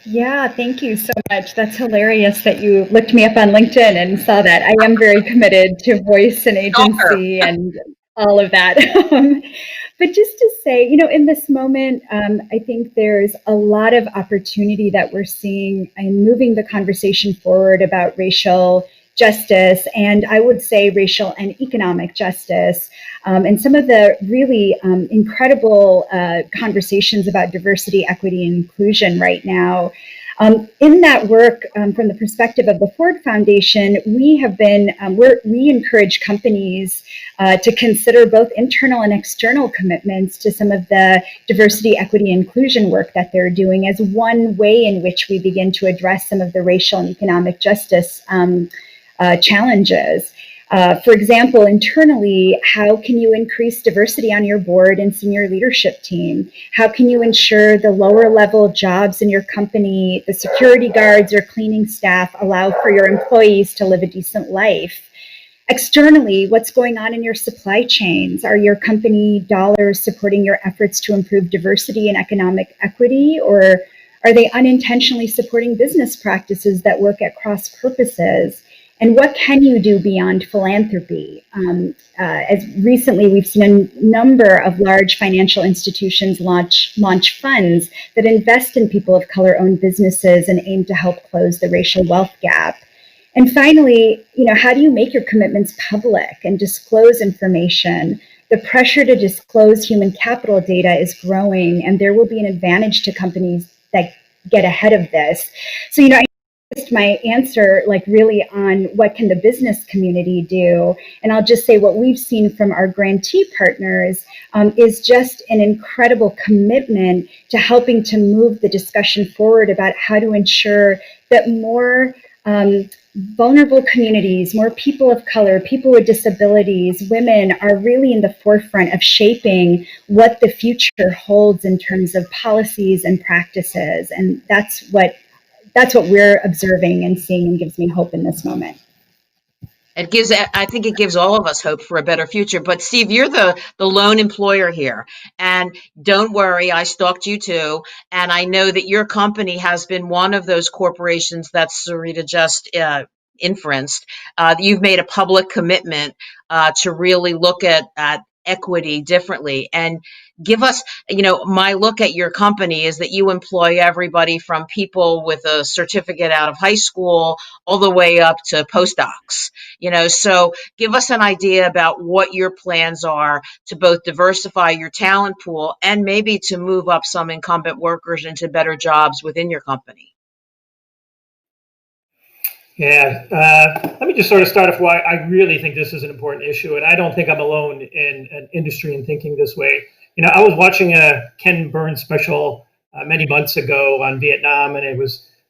Speaker 8: Yeah, thank you so much. That's hilarious that you looked me up on LinkedIn and saw that. I am very committed to voice and agency and all of that. But just to say, in this moment, I think there's a lot of opportunity that we're seeing in moving the conversation forward about racial justice, and I would say racial and economic justice, and some of the really incredible conversations about diversity, equity, and inclusion right now. In that work, from the perspective of the Ford Foundation, we have been, we encourage companies to consider both internal and external commitments to some of the diversity, equity, and inclusion work that they're doing as one way in which we begin to address some of the racial and economic justice challenges. For example, internally, how can you increase diversity on your board and senior leadership team? How can you ensure the lower level jobs in your company, the security guards or cleaning staff, allow for your employees to live a decent life? Externally, what's going on in your supply chains? Are your company dollars supporting your efforts to improve diversity and economic equity, or are they unintentionally supporting business practices that work at cross purposes? And what can you do beyond philanthropy? As recently, we've seen a number of large financial institutions launch funds that invest in people of color-owned businesses and aim to help close the racial wealth gap. And finally, how do you make your commitments public and disclose information? The pressure to disclose human capital data is growing, and there will be an advantage to companies that get ahead of this. So, I based my answer really on what can the business community do, and I'll just say what we've seen from our grantee partners is just an incredible commitment to helping to move the discussion forward about how to ensure that more vulnerable communities, more people of color, people with disabilities, women are really in the forefront of shaping what the future holds in terms of policies and practices, and that's what we're observing and seeing, and gives me hope in this moment.
Speaker 4: I think it gives all of us hope for a better future. But Steve, you're the lone employer here. And don't worry, I stalked you too. And I know that your company has been one of those corporations that Sarita just inferenced. You've made a public commitment to really look at equity differently. And give us, my look at your company is that you employ everybody from people with a certificate out of high school all the way up to postdocs, so give us an idea about what your plans are to both diversify your talent pool and maybe to move up some incumbent workers into better jobs within your company.
Speaker 7: Yeah, let me just sort of start off why I really think this is an important issue, and I don't think I'm alone in an industry in thinking this way. I was watching a Ken Burns special many months ago on Vietnam, and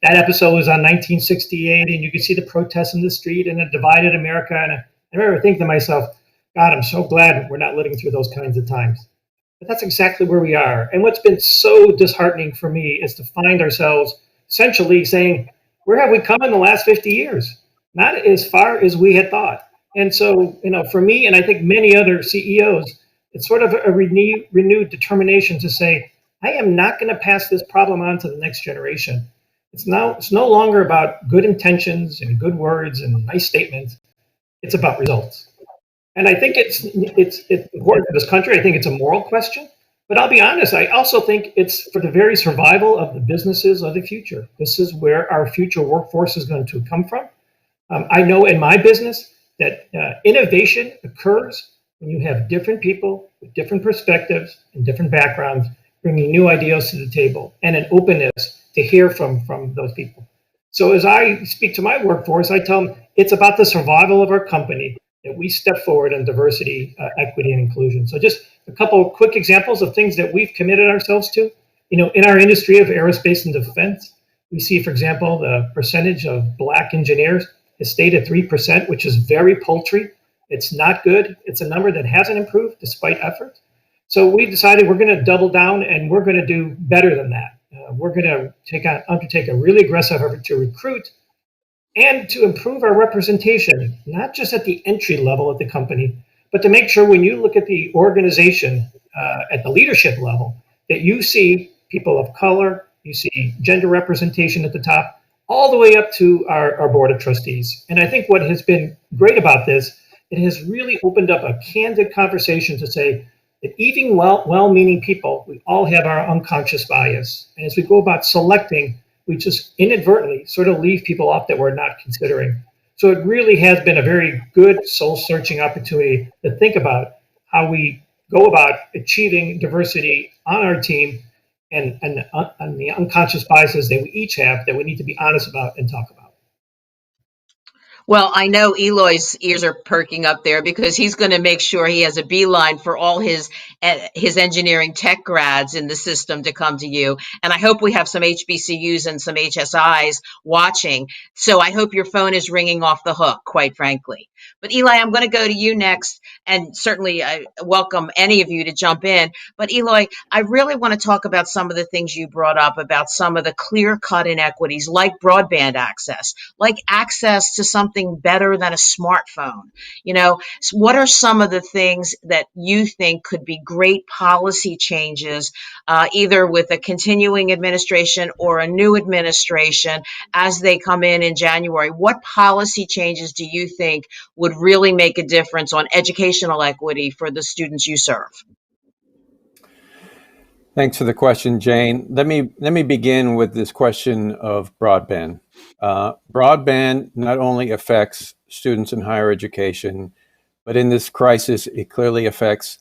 Speaker 7: that episode was on 1968, and you could see the protests in the street and it divided America. And I remember thinking to myself, God, I'm so glad we're not living through those kinds of times. But that's exactly where we are. And what's been so disheartening for me is to find ourselves essentially saying, where have we come in the last 50 years? Not as far as we had thought. And so, for me, and I think many other CEOs, it's sort of a renewed determination to say, I am not going to pass this problem on to the next generation. It's no longer about good intentions and good words and nice statements. It's about results. And I think it's important for this country. I think it's a moral question. But I'll be honest, I also think it's for the very survival of the businesses of the future. This is where our future workforce is going to come from. I know in my business that innovation occurs when you have different people with different perspectives and different backgrounds bringing new ideas to the table and an openness to hear from those people. So as I speak to my workforce, I tell them it's about the survival of our company that we step forward on diversity, equity, and inclusion. So just a couple of quick examples of things that we've committed ourselves to. In our industry of aerospace and defense, we see, for example, the percentage of Black engineers has stayed at 3%, which is very paltry. It's not good. It's a number that hasn't improved despite effort. So we decided we're going to double down and we're going to do better than that. We're going to undertake a really aggressive effort to recruit and to improve our representation, not just at the entry level of the company, but to make sure when you look at the organization at the leadership level, that you see people of color, you see gender representation at the top, all the way up to our board of trustees. And I think what has been great about this, it has really opened up a candid conversation to say that even well-meaning people, we all have our unconscious bias. And as we go about selecting, we just inadvertently sort of leave people off that we're not considering. So it really has been a very good soul-searching opportunity to think about how we go about achieving diversity on our team and the unconscious biases that we each have that we need to be honest about and talk about.
Speaker 4: Well, I know Eloy's ears are perking up there because he's going to make sure he has a beeline for all his engineering tech grads in the system to come to you. And I hope we have some HBCUs and some HSIs watching. So I hope your phone is ringing off the hook, quite frankly. But Eli, I'm going to go to you next, and certainly I welcome any of you to jump in. But Eloy, I really want to talk about some of the things you brought up about some of the clear-cut inequities, like broadband access, like access to something better than a smartphone. So what are some of the things that you think could be great policy changes, either with a continuing administration or a new administration as they come in January? What policy changes do you think would really make a difference on educational equity for the students you serve?
Speaker 5: Thanks for the question, Jane. Let me begin with this question of broadband. Broadband not only affects students in higher education, but in this crisis, it clearly affects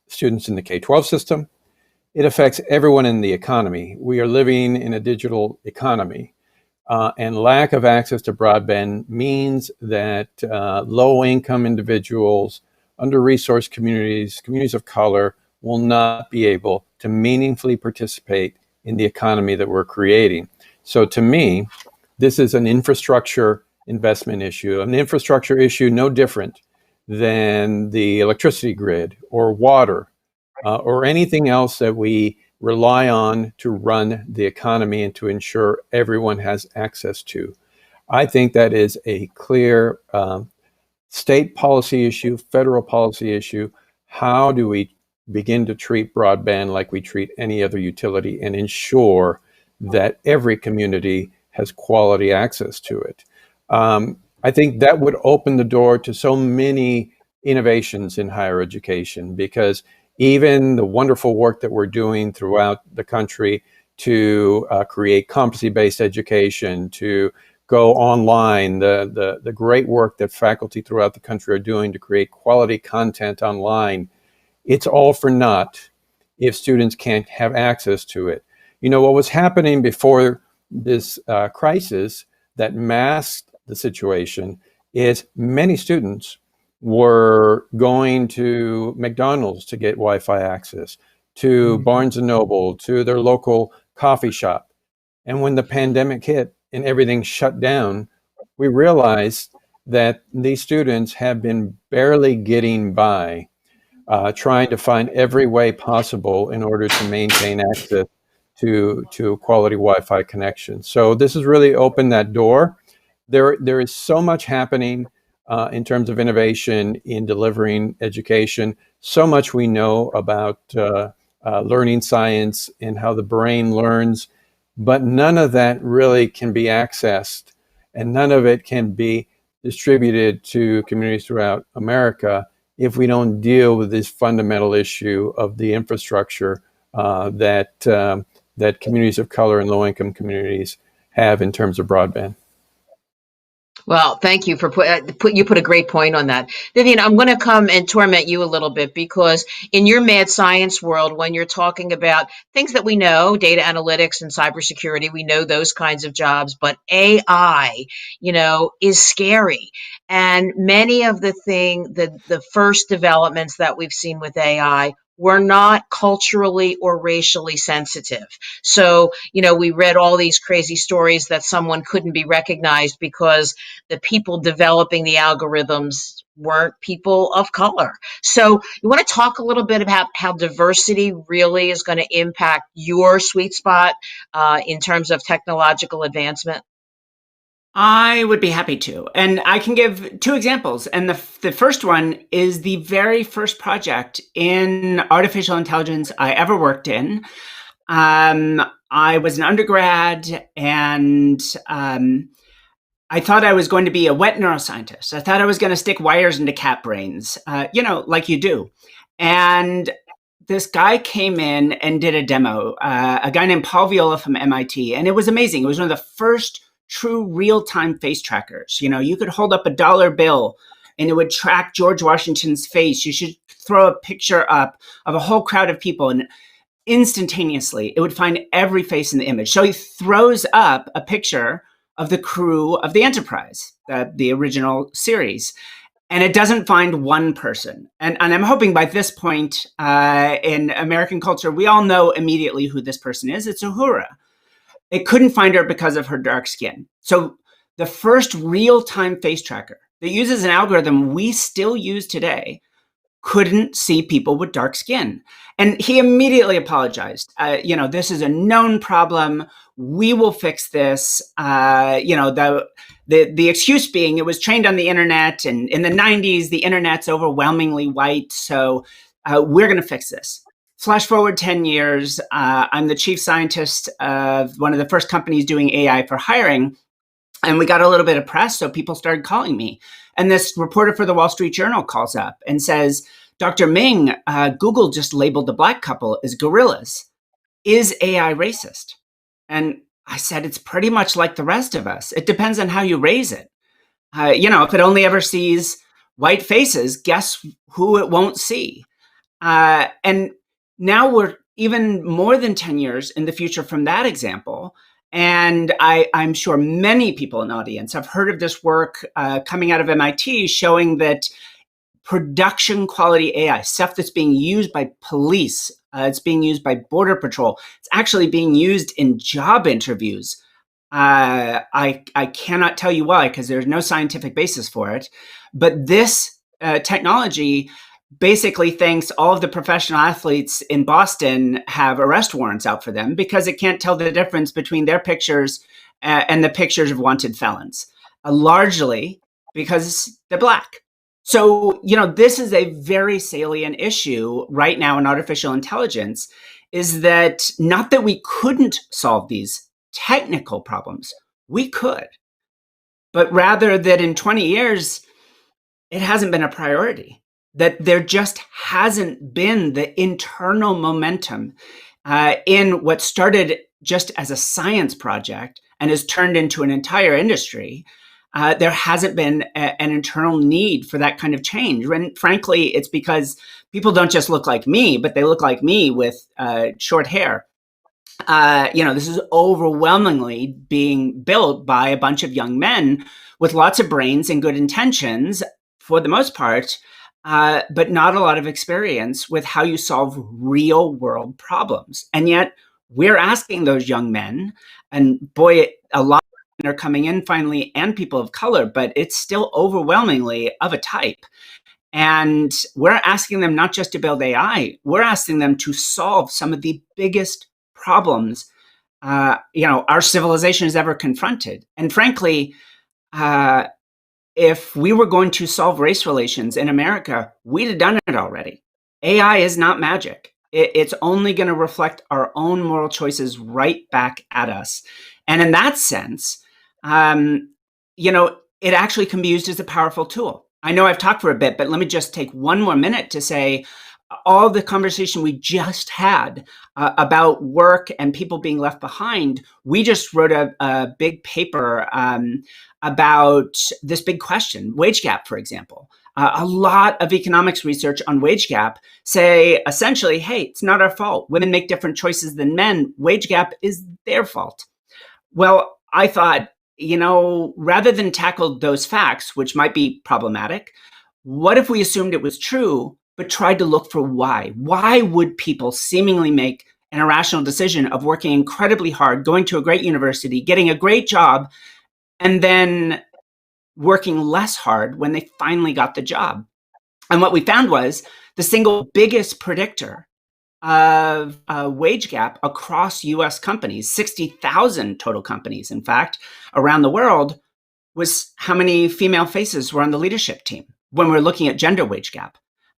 Speaker 5: students in the K-12 system. It affects everyone in the economy. We are living in a digital economy, and lack of access to broadband means that low-income individuals, under-resourced communities of color, will not be able to meaningfully participate in the economy that we're creating. So to me, this is an infrastructure investment issue, an infrastructure issue no different than the electricity grid or water or anything else that we rely on to run the economy and to ensure everyone has access to. I think that is a clear state policy issue, federal policy issue. How do we begin to treat broadband like we treat any other utility and ensure that every community has quality access to it? I think that would open the door to so many innovations in higher education, because even the wonderful work that we're doing throughout the country to create competency-based education, to go online, the great work that faculty throughout the country are doing to create quality content online, it's all for naught if students can't have access to it. What was happening before this crisis that masked the situation is many students were going to McDonald's to get Wi-Fi access, to Barnes & Noble, to their local coffee shop. And when the pandemic hit and everything shut down, we realized that these students have been barely getting by trying to find every way possible in order to maintain access to quality Wi-Fi connection. So this has really opened that door. There is so much happening in terms of innovation in delivering education. So much we know about learning science and how the brain learns, but none of that really can be accessed, and none of it can be distributed to communities throughout America if we don't deal with this fundamental issue of the infrastructure that communities of color and low-income communities have in terms of broadband.
Speaker 4: Well, thank you for you put a great point on that. Vivian, I'm going to come and torment you a little bit because in your mad science world, when you're talking about things that we know, data analytics and cybersecurity, we know those kinds of jobs, but AI, is scary. And many of the first developments that we've seen with AI were not culturally or racially sensitive. So, we read all these crazy stories that someone couldn't be recognized because the people developing the algorithms weren't people of color. So you want to talk a little bit about how diversity really is going to impact your sweet spot in terms of technological advancement?
Speaker 6: I would be happy to. And I can give two examples. And the first one is the very first project in artificial intelligence I ever worked in. I was an undergrad, and I thought I was going to be a wet neuroscientist. I thought I was going to stick wires into cat brains, like you do. And this guy came in and did a demo, a guy named Paul Viola from MIT. And it was amazing. It was one of the first true real-time face trackers. You could hold up a dollar bill and it would track George Washington's face. You should throw a picture up of a whole crowd of people, and instantaneously it would find every face in the image. So he throws up a picture of the crew of the Enterprise, the original series, and it doesn't find one person. And I'm hoping by this point in American culture, we all know immediately who this person is. It's Uhura. It couldn't find her because of her dark skin. So the first real-time face tracker that uses an algorithm we still use today couldn't see people with dark skin. And he immediately apologized. This is a known problem. We will fix this. The excuse being it was trained on the internet, and in the 90s, the internet's overwhelmingly white. So we're going to fix this. Flash forward 10 years, I'm the chief scientist of one of the first companies doing AI for hiring. And we got a little bit of press, so people started calling me. And this reporter for the Wall Street Journal calls up and says, Dr. Ming, Google just labeled the black couple as gorillas. Is AI racist? And I said, it's pretty much like the rest of us. It depends on how you raise it. If it only ever sees white faces, guess who it won't see? And now we're even more than 10 years in the future from that example. And I'm sure many people in the audience have heard of this work coming out of MIT showing that production quality AI, stuff that's being used by police, it's being used by Border Patrol, it's actually being used in job interviews. I cannot tell you why, because there's no scientific basis for it. But this technology basically thinks all of the professional athletes in Boston have arrest warrants out for them because it can't tell the difference between their pictures and the pictures of wanted felons, largely because they're black. So, this is a very salient issue right now in artificial intelligence, is that not that we couldn't solve these technical problems, we could, but rather that in 20 years, it hasn't been a priority. That there just hasn't been the internal momentum in what started just as a science project and has turned into an entire industry. There hasn't been an internal need for that kind of change. And frankly, it's because people don't just look like me, but they look like me with short hair. This is overwhelmingly being built by a bunch of young men with lots of brains and good intentions for the most part, but not a lot of experience with how you solve real world problems. And yet we're asking those young men, and boy, a lot of them are coming in finally, and people of color, but it's still overwhelmingly of a type. And we're asking them not just to build AI, we're asking them to solve some of the biggest problems our civilization has ever confronted. And frankly, if we were going to solve race relations in America, we'd have done it already. AI is not magic. It's only going to reflect our own moral choices right back at us. And in that sense, it actually can be used as a powerful tool. I know I've talked for a bit, but let me just take one more minute to say all the conversation we just had about work and people being left behind. We just wrote a big paper about this big question, wage gap, for example. A lot of economics research on wage gap say essentially, hey, it's not our fault. Women make different choices than men. Wage gap is their fault. Well, I thought, rather than tackle those facts, which might be problematic, what if we assumed it was true, but tried to look for why? Why would people seemingly make an irrational decision of working incredibly hard, going to a great university, getting a great job, and then working less hard when they finally got the job? And what we found was the single biggest predictor of a wage gap across US companies, 60,000 total companies, in fact, around the world, was how many female faces were on the leadership team when we're looking at gender wage gap.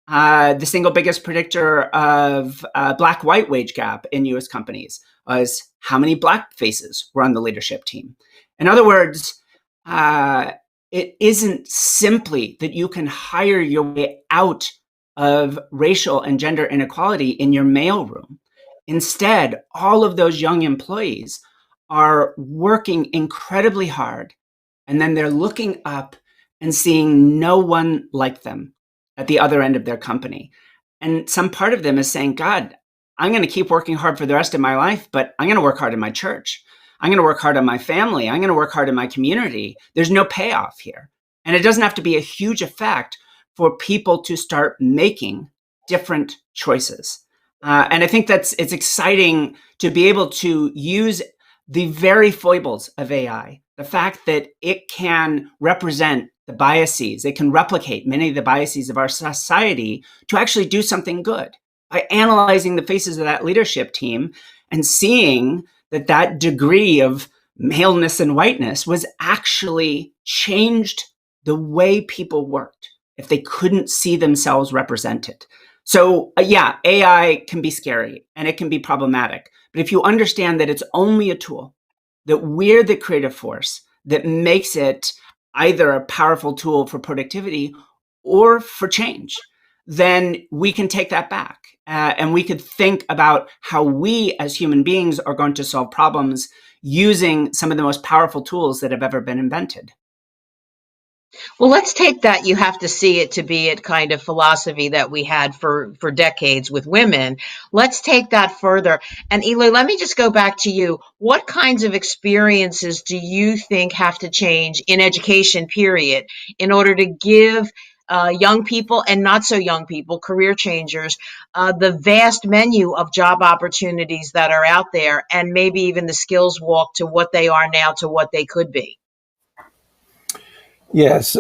Speaker 6: The single biggest predictor of black-white wage gap in US companies was how many black faces were on the leadership team. In other words, it isn't simply that you can hire your way out of racial and gender inequality in your mailroom. Instead, all of those young employees are working incredibly hard, and then they're looking up and seeing no one like them at the other end of their company. And some part of them is saying, God, I'm going to keep working hard for the rest of my life, but I'm going to work hard in my church. I'm going to work hard on my family. I'm going to work hard in my community. There's no payoff here. And it doesn't have to be a huge effect for people to start making different choices. And I think it's exciting to be able to use the very foibles of AI, the fact that it can represent the biases, it can replicate many of the biases of our society to actually do something good by analyzing the faces of that leadership team and seeing that degree of maleness and whiteness was actually changed the way people worked if they couldn't see themselves represented. So AI can be scary and it can be problematic. But if you understand that it's only a tool, that we're the creative force that makes it either a powerful tool for productivity or for change, then we can take that back. And we could think about how we as human beings are going to solve problems using some of the most powerful tools that have ever been invented.
Speaker 4: Well, let's take that you have to see it to be it kind of philosophy that we had for decades with women. Let's take that further. And Eli, let me just go back to you. What kinds of experiences do you think have to change in education, period, in order to give young people and not so young people, career changers, the vast menu of job opportunities that are out there, and maybe even the skills walk to what they are now to what they could be?
Speaker 5: Yes.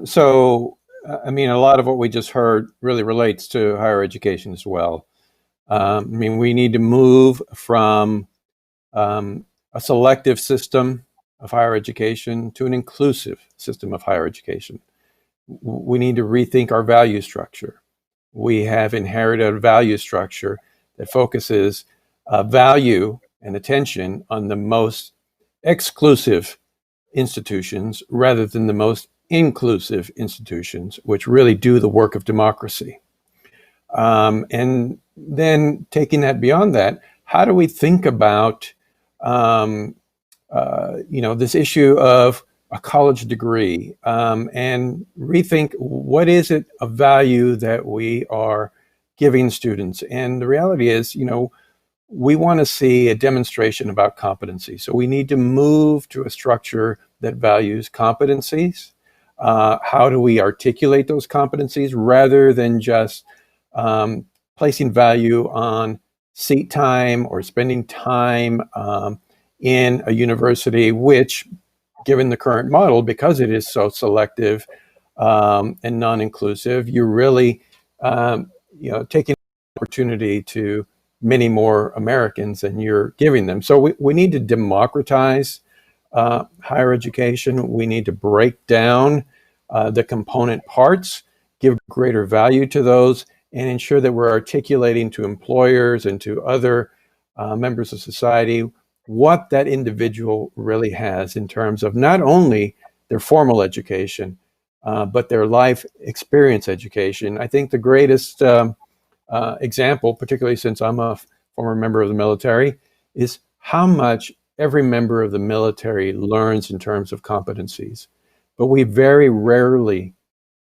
Speaker 5: So, a lot of what we just heard really relates to higher education as well. We need to move from a selective system of higher education to an inclusive system of higher education. We need to rethink our value structure. We have inherited a value structure that focuses value and attention on the most exclusive institutions rather than the most inclusive institutions, which really do the work of democracy. And then taking that beyond that, how do we think about this issue of a college degree and rethink what is it of value that we are giving students? And the reality is, we want to see a demonstration about competency. So we need to move to a structure that values competencies. How do we articulate those competencies rather than just placing value on seat time or spending time in a university, which, given the current model, because it is so selective, and non-inclusive, you're really taking the opportunity to many more Americans than you're giving them. So we need to democratize higher education. We need to break down the component parts, give greater value to those, and ensure that we're articulating to employers and to other members of society what that individual really has in terms of not only their formal education, but their life experience education. I think the greatest example, particularly since I'm a former member of the military, is how much every member of the military learns in terms of competencies. But we very rarely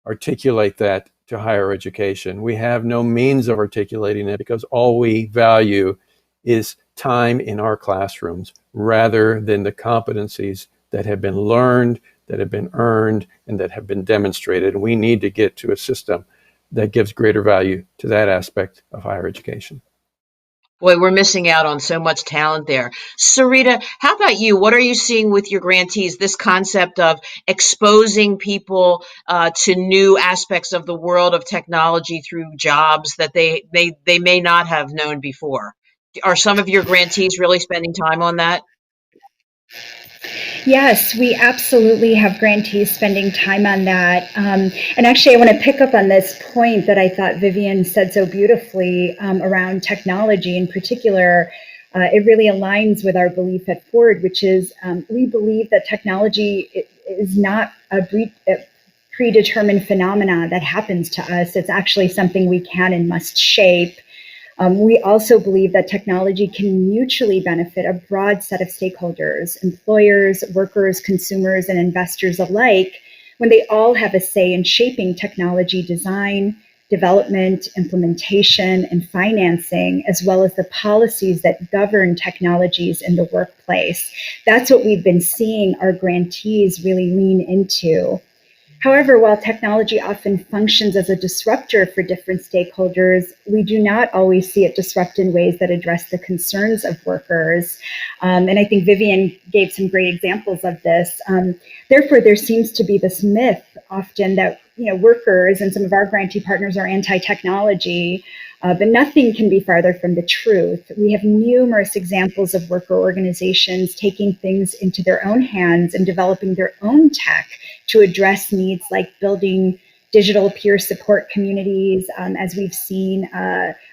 Speaker 5: articulate that to higher education. We have no means of articulating it because all we value is time in our classrooms rather than the competencies that have been learned, that have been earned, and that have been demonstrated. We need to get to a system that gives greater value to that aspect of higher education.
Speaker 4: Boy, we're missing out on so much talent there. Sarita, how about you? What are you seeing with your grantees? This concept of exposing people to new aspects of the world of technology through jobs that they may not have known before. Are some of your grantees really spending time on that?
Speaker 8: Yes, we absolutely have grantees spending time on that. And actually, I want to pick up on this point that I thought Vivian said so beautifully around technology in particular. It really aligns with our belief at Ford, which is we believe that technology is not a predetermined phenomena that happens to us. It's actually something we can and must shape. We also believe that technology can mutually benefit a broad set of stakeholders, employers, workers, consumers, and investors alike, when they all have a say in shaping technology design, development, implementation, and financing, as well as the policies that govern technologies in the workplace. That's what we've been seeing our grantees really lean into. However, while technology often functions as a disruptor for different stakeholders, we do not always see it disrupt in ways that address the concerns of workers. And I think Vivian gave some great examples of this. Therefore, there seems to be this myth often that workers and some of our grantee partners are anti-technology, but nothing can be farther from the truth. We have numerous examples of worker organizations taking things into their own hands and developing their own tech to address needs like building digital peer support communities. As we've seen,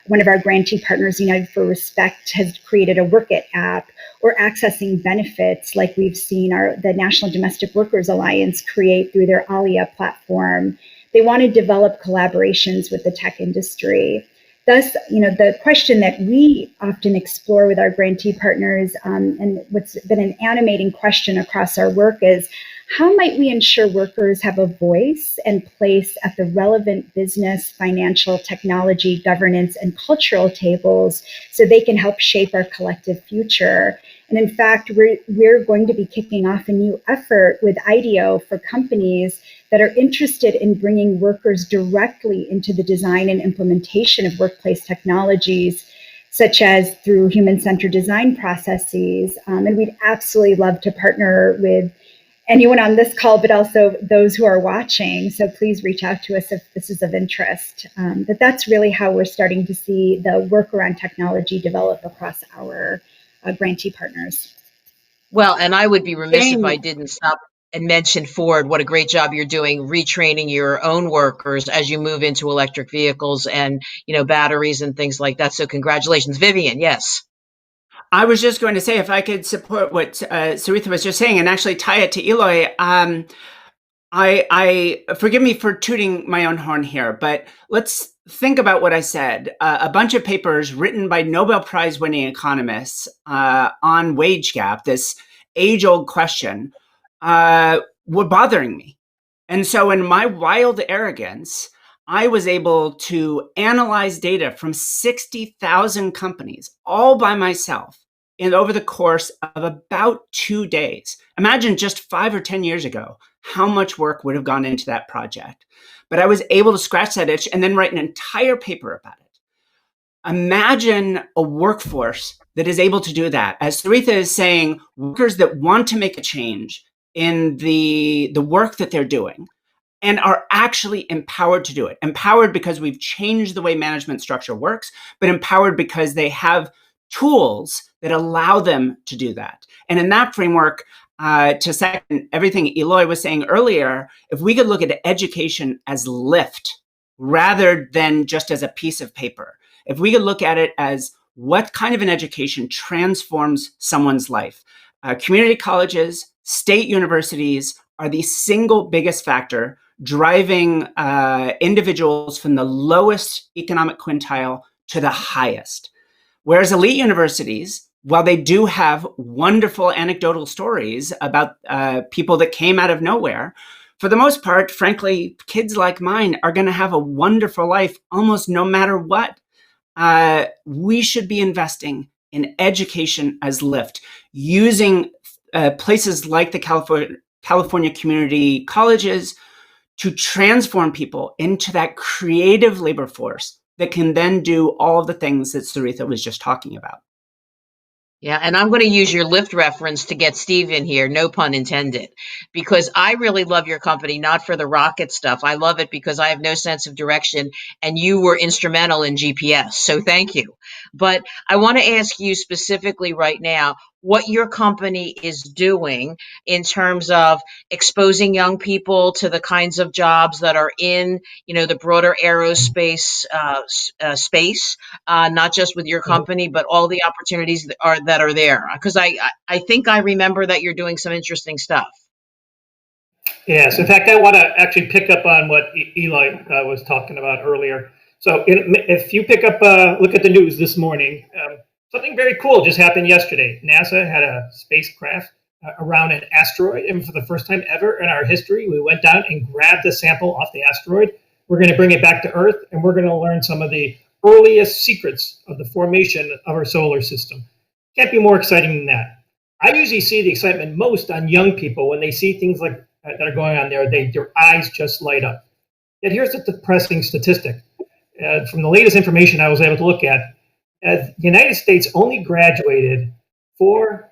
Speaker 8: one of our grantee partners, United for Respect, has created a Work It app, or accessing benefits like we've seen the National Domestic Workers Alliance create through their Alia platform. They want to develop collaborations with the tech industry. Thus, the question that we often explore with our grantee partners, and what's been an animating question across our work, is how might we ensure workers have a voice and place at the relevant business, financial, technology, governance, and cultural tables so they can help shape our collective future? And in fact, we're going to be kicking off a new effort with IDEO for companies that are interested in bringing workers directly into the design and implementation of workplace technologies, such as through human-centered design processes. And we'd absolutely love to partner with anyone on this call, but also those who are watching. So please reach out to us if this is of interest. But that's really how we're starting to see the work around technology develop across our grantee partners.
Speaker 4: Well, and I would be remiss
Speaker 6: Jane.
Speaker 4: if I didn't stop and mention Ford, what a great job you're doing retraining your own workers as you move into electric vehicles and, batteries and things like that. So congratulations. Vivian, yes.
Speaker 6: I was just going to say, if I could support what Sarita was just saying and actually tie it to Eloy, I forgive me for tooting my own horn here, but let's think about what I said. A bunch of papers written by Nobel Prize winning economists on wage gap, this age-old question, were bothering me. And so in my wild arrogance, I was able to analyze data from 60,000 companies all by myself and over the course of about 2 days. Imagine just 5 or 10 years ago, how much work would have gone into that project. But I was able to scratch that itch and then write an entire paper about it. Imagine a workforce that is able to do that. As Sarita is saying, workers that want to make a change in the work that they're doing, and are actually empowered to do it. Empowered because we've changed the way management structure works, but empowered because they have tools that allow them to do that. And in that framework, to second everything Eloy was saying earlier, if we could look at education as lift rather than just as a piece of paper, if we could look at it as what kind of an education transforms someone's life, community colleges, state universities are the single biggest factor driving individuals from the lowest economic quintile to the highest. Whereas elite universities, while they do have wonderful anecdotal stories about people that came out of nowhere, for the most part, frankly, kids like mine are going to have a wonderful life almost no matter what. We should be investing in education as lift, using places like the California community colleges to transform people into that creative labor force that can then do all the things that Saritha was just talking about.
Speaker 4: Yeah, and I'm going to use your Lyft reference to get Steve in here, no pun intended, because I really love your company, not for the rocket stuff. I love it because I have no sense of direction, and you were instrumental in GPS, so thank you. But I want to ask you specifically right now what your company is doing in terms of exposing young people to the kinds of jobs that are in, the broader aerospace space, not just with your company, but all the opportunities that are there. Because I think I remember that you're doing some interesting stuff.
Speaker 7: Yes, in fact, I want to actually pick up on what Eloy was talking about earlier. So if you pick up, look at the news this morning, something very cool just happened yesterday. NASA had a spacecraft around an asteroid, and for the first time ever in our history, we went down and grabbed a sample off the asteroid. We're going to bring it back to Earth, and we're going to learn some of the earliest secrets of the formation of our solar system. Can't be more exciting than that. I usually see the excitement most on young people when they see things like that are going on there. Their eyes just light up. Yet here's the depressing statistic. From the latest information I was able to look at, the United States only graduated 4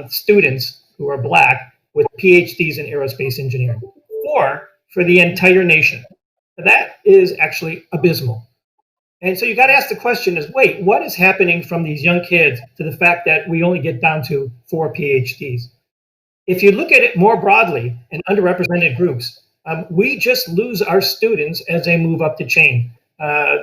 Speaker 7: students who are Black with PhDs in aerospace engineering. 4 for the entire nation. That is actually abysmal. And so you got to ask the question is, wait, what is happening from these young kids to the fact that we only get down to 4 PhDs? If you look at it more broadly in underrepresented groups, we just lose our students as they move up the chain.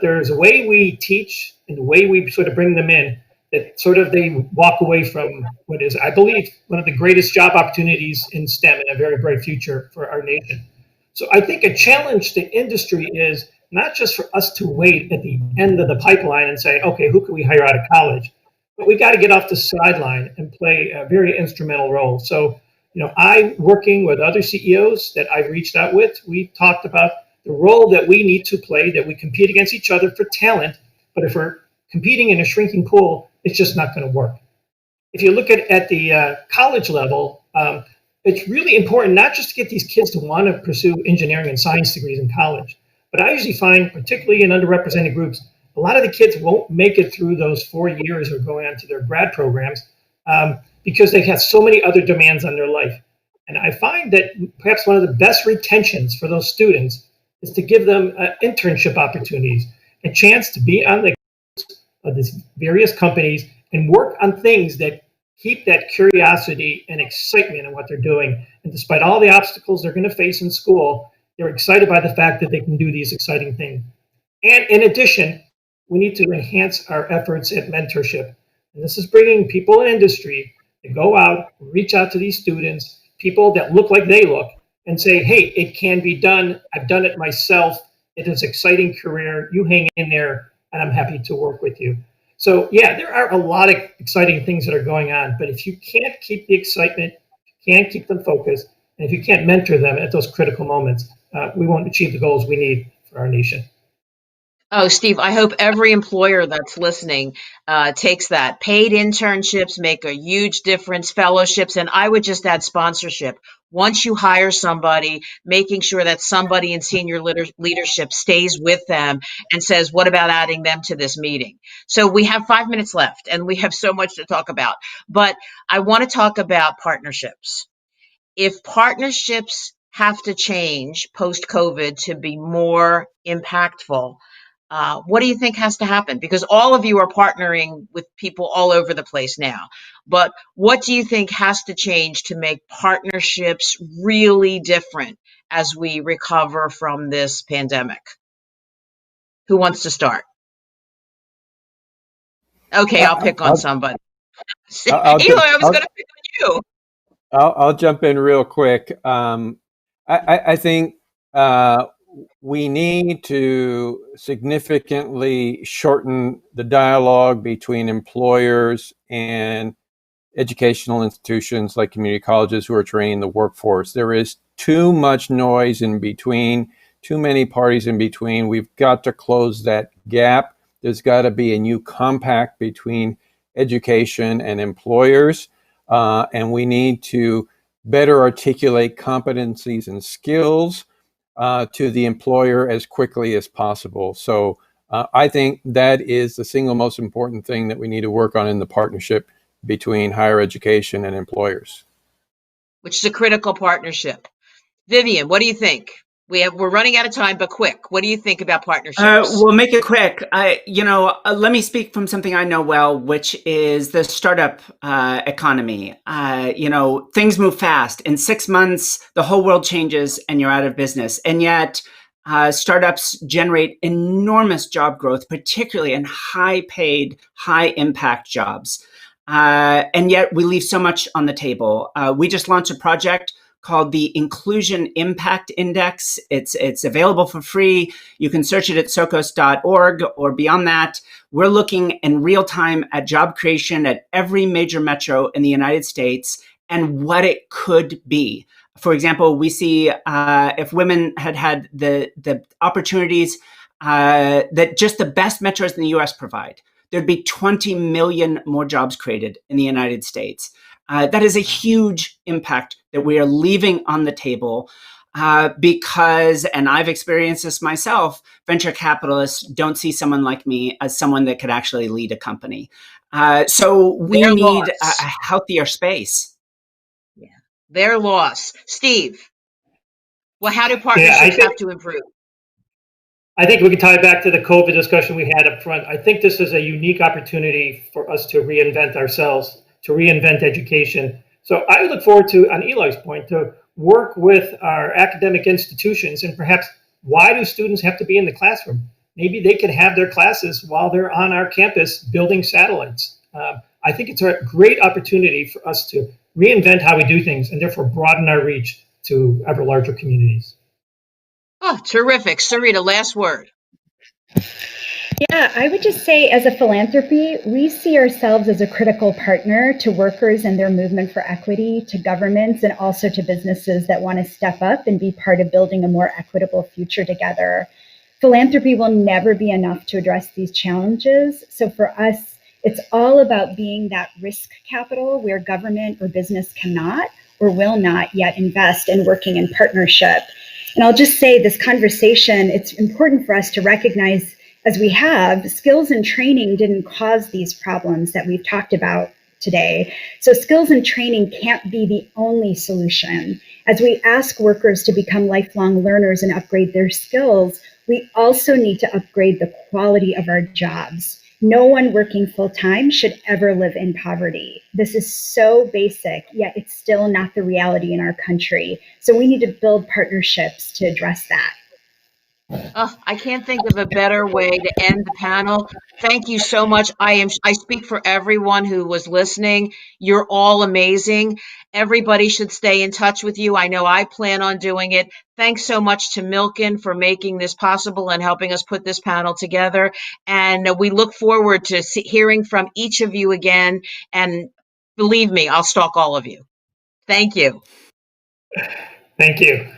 Speaker 7: There's a way we teach and the way we sort of bring them in that sort of they walk away from what is, I believe, one of the greatest job opportunities in STEM and a very bright future for our nation. So I think a challenge to industry is not just for us to wait at the end of the pipeline and say, okay, who can we hire out of college? But we got to get off the sideline and play a very instrumental role. So, I, working with other CEOs that I've reached out with, we talked about the role that we need to play, that we compete against each other for talent. But if we're competing in a shrinking pool, it's just not going to work. If you look at the college level, it's really important not just to get these kids to want to pursue engineering and science degrees in college, but I usually find, particularly in underrepresented groups, a lot of the kids won't make it through those 4 years of going on to their grad programs because they have so many other demands on their life. And I find that perhaps one of the best retentions for those students is to give them internship opportunities, a chance to be on the of these various companies and work on things that keep that curiosity and excitement in what they're doing. And despite all the obstacles they're going to face in school, they're excited by the fact that they can do these exciting things. And in addition, we need to enhance our efforts at mentorship. And this is bringing people in industry to go out, reach out to these students, people that look like they look, and say, hey, it can be done. I've done it myself. It is an exciting career. You hang in there, and I'm happy to work with you. So, yeah, there are a lot of exciting things that are going on. But if you can't keep the excitement, you can't keep them focused, and if you can't mentor them at those critical moments, we won't achieve the goals we need for our nation.
Speaker 4: Oh, Steve, I hope every employer that's listening takes that. Paid internships make a huge difference, fellowships, and I would just add sponsorship. Once you hire somebody, making sure that somebody in senior leadership stays with them and says, what about adding them to this meeting? So we have 5 minutes left, and we have so much to talk about. But I want to talk about partnerships. If partnerships have to change post-COVID to be more impactful? What do you think has to happen? Because all of you are partnering with people all over the place now. But what do you think has to change to make partnerships really different as we recover from this pandemic? Who wants to start? Okay, I'll pick on somebody. Eli, I was going to pick on you.
Speaker 5: I'll jump in real quick. I think we need to significantly shorten the dialogue between employers and educational institutions like community colleges who are training the workforce. There is too much noise in between, too many parties in between. We've got to close that gap. There's got to be a new compact between education and employers, and we need to better articulate competencies and skills to the employer as quickly as possible. So I think that is the single most important thing that we need to work on in the partnership between higher education and employers.
Speaker 4: Which is a critical partnership. Vivian, what do you think? We're running out of time, but quick. What do you think about partnerships?
Speaker 6: We'll make it quick. Let me speak from something I know well, which is the startup economy. Things move fast. In 6 months, the whole world changes and you're out of business. And yet, startups generate enormous job growth, particularly in high-paid, high-impact jobs. And yet, we leave so much on the table. We just launched a project called the Inclusion Impact Index. It's available for free. You can search it at socos.org, or beyond that, we're looking in real time at job creation at every major metro in the United States and what it could be. For example, we see if women had the opportunities that just the best metros in the US provide, there'd be 20 million more jobs created in the United States. That is a huge impact that we are leaving on the table because, and I've experienced this myself, venture capitalists don't see someone like me as someone that could actually lead a company. So we need a healthier space.
Speaker 4: Yeah, their loss. Steve, well, how do partnerships have to improve?
Speaker 7: I think we can tie it back to the COVID discussion we had up front. I think this is a unique opportunity for us to reinvent ourselves, to reinvent education. So I look forward to, on Eli's point, to work with our academic institutions and perhaps why do students have to be in the classroom? Maybe they can have their classes while they're on our campus building satellites. I think it's a great opportunity for us to reinvent how we do things and therefore broaden our reach to ever larger communities.
Speaker 4: Oh, terrific. Sarita, last word.
Speaker 8: Yeah, I would just say as a philanthropy, we see ourselves as a critical partner to workers and their movement for equity, to governments, and also to businesses that want to step up and be part of building a more equitable future together. Philanthropy will never be enough to address these challenges. So for us, it's all about being that risk capital where government or business cannot or will not yet invest in working in partnership. And I'll just say this conversation, it's important for us to recognize, as we have, skills and training didn't cause these problems that we've talked about today. So skills and training can't be the only solution. As we ask workers to become lifelong learners and upgrade their skills, we also need to upgrade the quality of our jobs. No one working full-time should ever live in poverty. This is so basic, yet it's still not the reality in our country. So we need to build partnerships to address that.
Speaker 4: Oh, I can't think of a better way to end the panel. Thank you so much. I speak for everyone who was listening. You're all amazing. Everybody should stay in touch with you. I know I plan on doing it. Thanks so much to Milken for making this possible and helping us put this panel together. And we look forward to hearing from each of you again. And believe me, I'll stalk all of you. Thank you.
Speaker 7: Thank you.